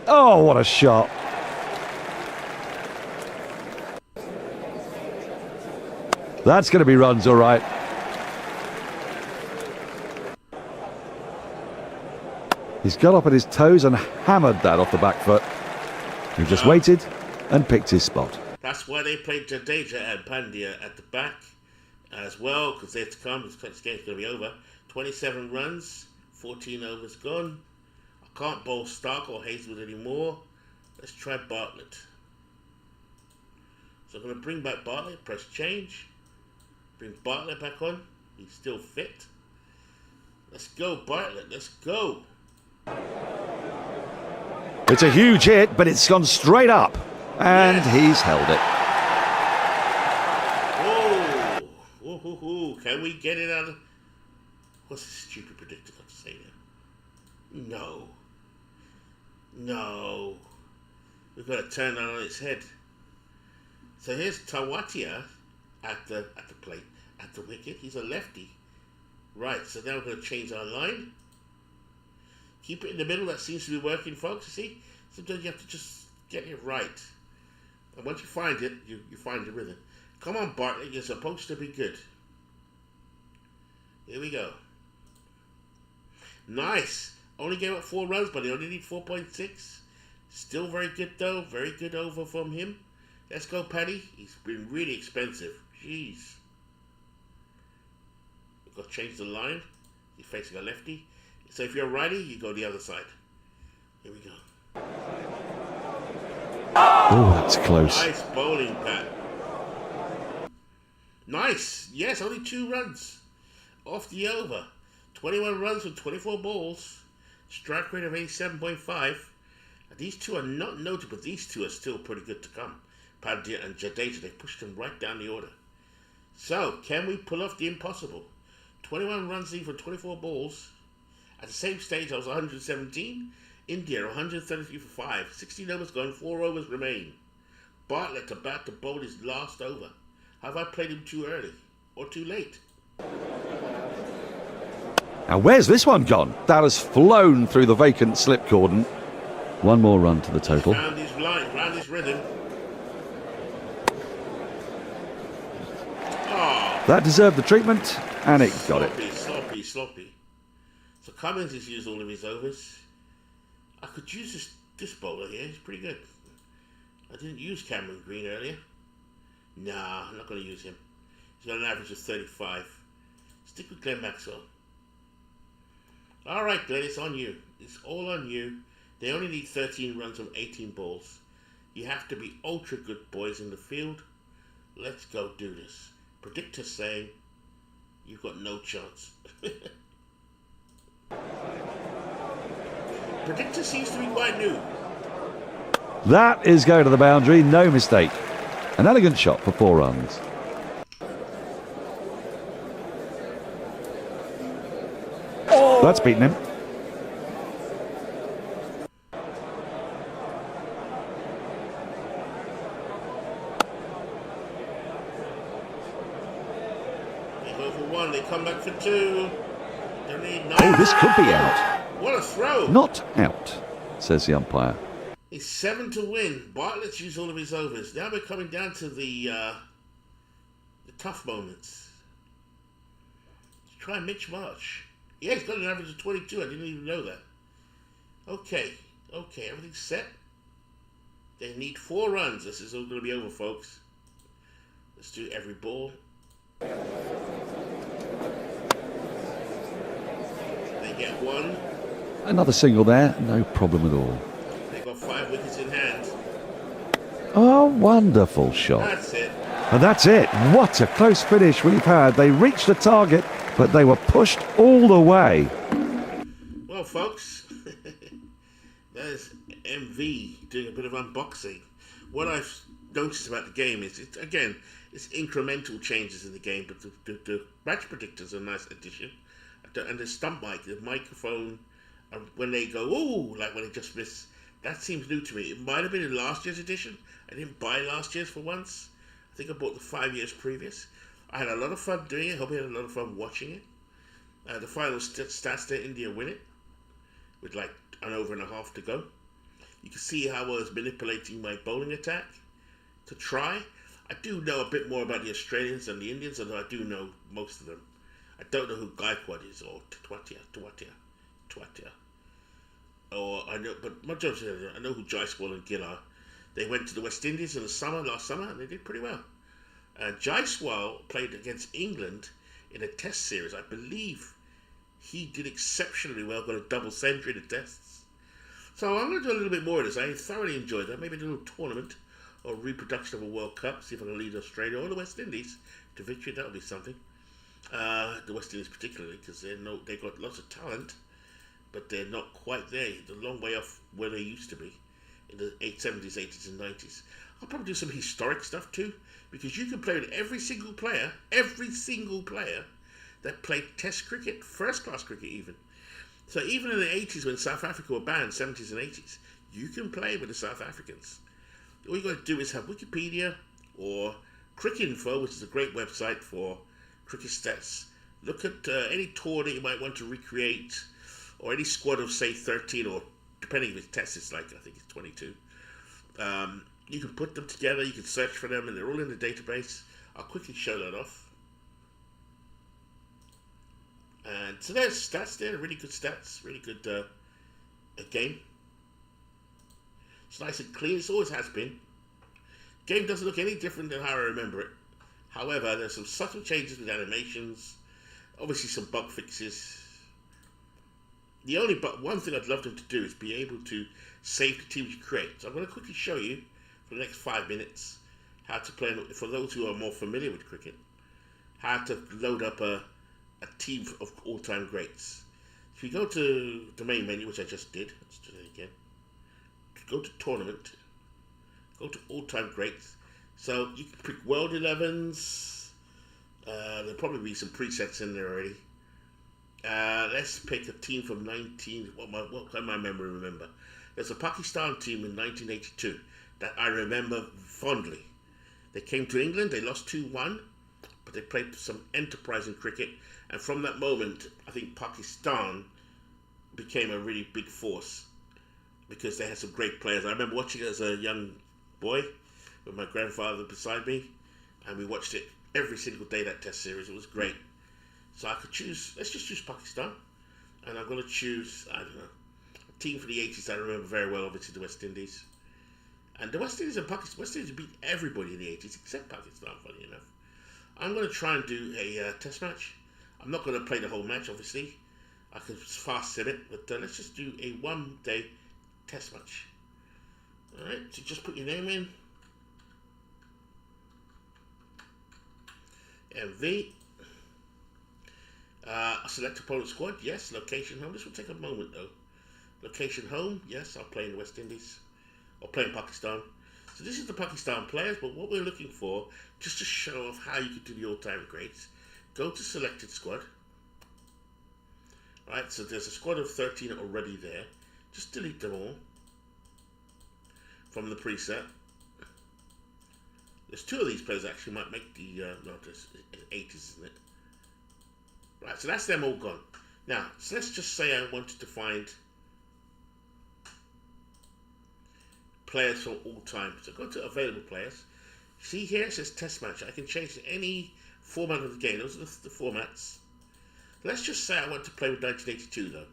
Oh, what a shot. That's going to be runs, all right. He's got up at his toes and hammered that off the back foot. He just waited and picked his spot. That's why they played Jadeja and Pandya at the back as well, because they have to come. This game's going to be over. 27 runs, 14 overs gone. I can't bowl Stark or Hazlewood anymore. Let's try Bartlett. So I'm going to bring back Bartlett, press change. Bring Bartlett back on. He's still fit. Let's go, Bartlett. Let's go. It's a huge hit, but it's gone straight up. And Yes. he's held it. Oh, can we get it out of... What's this stupid predictor got to say there? No. We've got to turn that on its head. So here's Tawatia at the plate, at the wicket. He's a lefty. Right, so now we're going to change our line. Keep it in the middle. That seems to be working, folks. You see? Sometimes you have to just get it right. And once you find it, you find your rhythm. Come on, Bartlett. You're supposed to be good. Here we go. Nice. Only gave up 4 runs, but they only need 4.6. Still very good, though. Very good over from him. Let's go, Paddy. He's been really expensive. Jeez. We've got to change the line. He's facing a lefty. So if you're a righty, you go the other side. Here we go. Oh, that's close. Nice bowling, Pat. Nice. Yes, only 2 runs off the over. 21 runs from 24 balls. Strike rate of 87.5. These two are not noted, but these two are still pretty good to come. Pandya and Jadeja, they pushed them right down the order. So, can we pull off the impossible? 21 runs in from 24 balls. At the same stage, I was 117. India, 133 for 5. 16 overs gone, 4 overs remain. Bartlett about to bowl his last over. Have I played him too early or too late? Now, where's this one gone? That has flown through the vacant slip cordon. 1 more run to the total. Round his line, round his rhythm. Oh, That deserved the treatment, and it got it. sloppy. So Cummins has used all of his overs. I could use this bowler here. He's pretty good. I didn't use Cameron Green earlier. Nah, I'm not going to use him. He's got an average of 35. Stick with Glenn Maxwell. All right, Glenn, it's on you. It's all on you. They only need 13 runs from 18 balls. You have to be ultra good boys in the field. Let's go do this. Predictor saying you've got no chance. Predictor seems to be quite new. That is going to the boundary, no mistake. An elegant shot for 4 runs. Oh. That's beaten him. They go for 1, they come back for 2. They need 9. Oh, this could be out. What a throw! Not out, says the umpire. It's 7 to win. Bartlett's used all of his overs. Now we're coming down to the tough moments. Let's try Mitch Marsh. Yeah, he's got an average of 22. I didn't even know that. Okay, everything's set. They need 4 runs. This is all going to be over, folks. Let's do every ball. They get 1. Another single there, no problem at all. They got 5 wickets in hand. Oh, wonderful shot. That's it. And that's it. What a close finish we've had. They reached the target, but they were pushed all the way. Well, folks, there's MV doing a bit of unboxing. What I've noticed about the game is, it's incremental changes in the game, but the match predictor's a nice addition. And the stump mic, the microphone, when they go, ooh, like when they just miss, that seems new to me. It might have been in last year's edition. I didn't buy last year's for once. I think I bought the 5 years previous. I had a lot of fun doing it. I hope you had a lot of fun watching it. The final stats there, India win it with like an over and a half to go. You can see how I was manipulating my bowling attack to try. I do know a bit more about the Australians than the Indians, although I do know most of them. I don't know who Gaikwad is, or Twatia. Or I know, but majority of them, I know who Jaiswal and Gill are. They went to the West Indies in the last summer, and they did pretty well. Jaiswal played against England in a test series. I believe he did exceptionally well, got a double century in the tests. So I'm going to do a little bit more of this. I thoroughly enjoyed that. Maybe a little tournament or reproduction of a World Cup, see if I can lead Australia or the West Indies to victory. That would be something. The West Indies particularly, because they've got lots of talent, but they're not quite there. They're a long way off where they used to be in the 70s, 80s and 90s. I'll probably do some historic stuff too, because you can play with every single player that played test cricket, first class cricket even. So even in the 80s when South Africa were banned, 70s and 80s, you can play with the South Africans. All you got to do is have Wikipedia or Cricinfo, which is a great website for cricket stats. Look at any tour that you might want to recreate, or any squad of say 13, or depending if it's test, it's like I think it's 22. You can put them together, you can search for them, and they're all in the database. I'll quickly show that off. And so there's stats there, really good stats, really good game. It's nice and clean, it always has been. Game doesn't look any different than how I remember it. However, there's some subtle changes with animations, obviously some bug fixes. One thing I'd love them to do is be able to save the teams you create. So I'm going to quickly show you for the next 5 minutes how to play, for those who are more familiar with cricket, how to load up a team of all-time greats. If you go to the main menu, which I just did, let's do that again. Go to tournament, go to all-time greats. So you can pick World 11s. There'll probably be some presets in there already. Let's pick a team from what can my memory remember? There's a Pakistan team in 1982 that I remember fondly. They came to England, they lost 2-1, but they played some enterprising cricket, and from that moment, I think Pakistan became a really big force because they had some great players. I remember watching it as a young boy with my grandfather beside me, and we watched it every single day, that test series. It was great. So I could choose, let's just choose Pakistan. And I'm going to choose, I don't know, a team for the 80s I remember very well, obviously the West Indies. And the West Indies and Pakistan, West Indies beat everybody in the 80s except Pakistan, funny enough. I'm going to try and do a test match. I'm not going to play the whole match, obviously. I could fast sim it, but let's just do a one-day test match. Alright, so just put your name in. MV. Select opponent squad, yes. Location home, this will take a moment though. Location home, yes, I'll play in the West Indies. I'll play in Pakistan. So this is the Pakistan players, but what we're looking for, just to show off how you could do the all-time greats, go to selected squad. Right, so there's a squad of 13 already there. Just delete them all from the preset. There's 2 of these players actually might make the, no, there's 8, isn't it? Right, so that's them all gone. Now, so let's just say I wanted to find players from all time. So go to available players. See here it says test match. I can change to any format of the game. Those are the formats. Let's just say I want to play with 1982 though,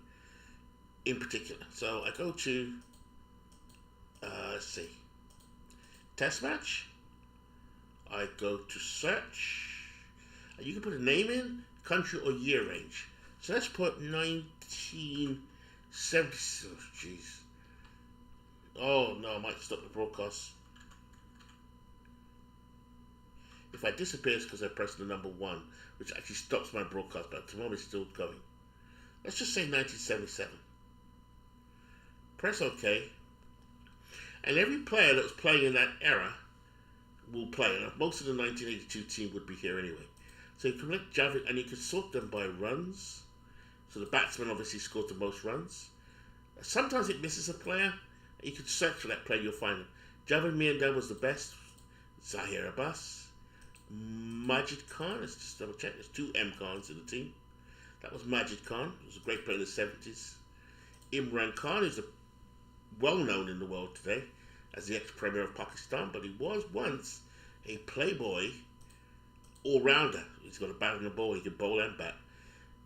in particular. So I go to, let's see, test match. I go to search. And you can put a name in, country or year range. So let's put 1970. Oh, jeez. Oh no, I might stop the broadcast. If I disappear, it's because I pressed the number 1, which actually stops my broadcast, but at the moment it's still going. Let's just say 1977. Press OK. And every player that was playing in that era will play. And most of the 1982 team would be here anyway. So you can let Javed, and you can sort them by runs. So the batsman obviously scored the most runs. Sometimes it misses a player. You can search for that player, you'll find him. Javed Miandar was the best. Zahir Abbas. Majid Khan, let's just double check. There's 2 M Khans in the team. That was Majid Khan. He was a great player in the 70s. Imran Khan is well known in the world today as the ex-premier of Pakistan, but he was once a playboy all-rounder. He's got a bat and a ball. He can bowl and bat.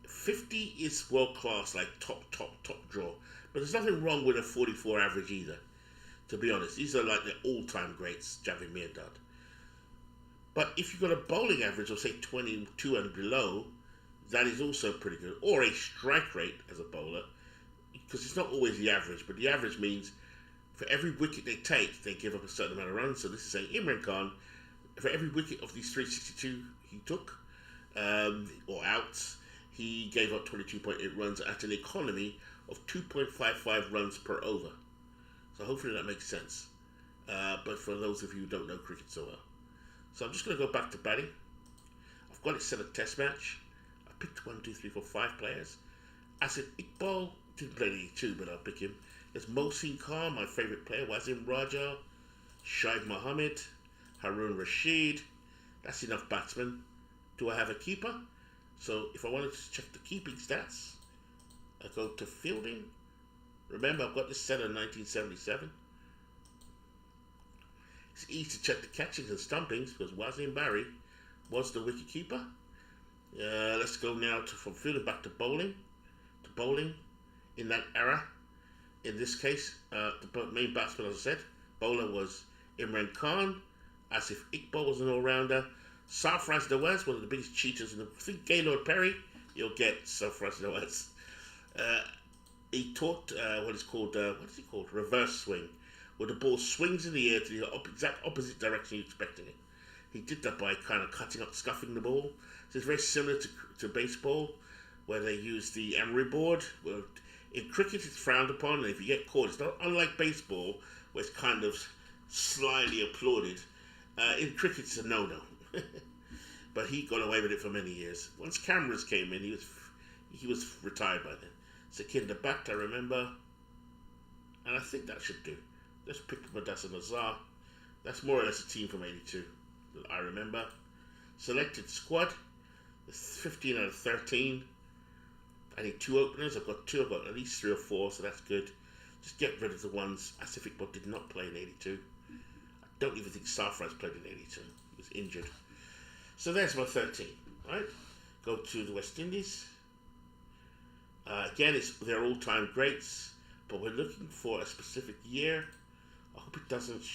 50 is world-class, like top draw. But there's nothing wrong with a 44 average either, to be honest. These are like the all-time greats, Javed Miandar. But if you've got a bowling average of, say, 22 and below, that is also pretty good. Or a strike rate as a bowler, because it's not always the average, but the average means for every wicket they take, they give up a certain amount of runs. So this is saying Imran Khan, for every wicket of these 362 he took, or outs, he gave up 22.8 runs at an economy of 2.55 runs per over. So hopefully that makes sense. But for those of you who don't know cricket so well. So I'm just going to go back to batting. I've got it set a test match. I picked 1, 2, 3, 4, 5 players. Asif Iqbal, didn't play 82, but I'll pick him. There's Mohsin Khan, my favourite player. Wasim Raja, Shaib Mohammed, Harun Rashid. That's enough batsmen. Do I have a keeper? So if I wanted to check the keeping stats, I go to fielding. Remember, I've got this set in 1977. It's easy to check the catchings and stumpings because Wasim Barry was the wicket keeper. Let's go now from fielding back to bowling. In that era, in this case, the main batsman, as I said, bowler was Imran Khan. Asif Iqbal was an all-rounder. Sarfraz Nawaz, one of the biggest cheaters in the... I think Gaylord Perry, you'll get Sarfraz Nawaz. He taught what is called, reverse swing, where the ball swings in the air to the exact opposite direction you're expecting it. He did that by kind of cutting up, scuffing the ball. So it's very similar to baseball, where they use the emery board. Well, in cricket, it's frowned upon, and if you get caught, it's not unlike baseball, where it's kind of slyly applauded. In cricket, it's a no-no. But he got away with it for many years. Once cameras came in, he was retired by then. Sakinda Bhatt, I remember. And I think that should do. Let's pick Madassa Nazar. That's more or less a team from 82 that I remember. Selected squad. 15 out of 13. I need 2 openers. I've got 2. I've got at least 3 or 4, so that's good. Just get rid of the ones. Asif Iqbal did not play in 82. I don't even think Sarfraz played in 82. He was injured. So there's my 13. Right? Go to the West Indies. Again, it's their all-time greats, but we're looking for a specific year. I hope it doesn't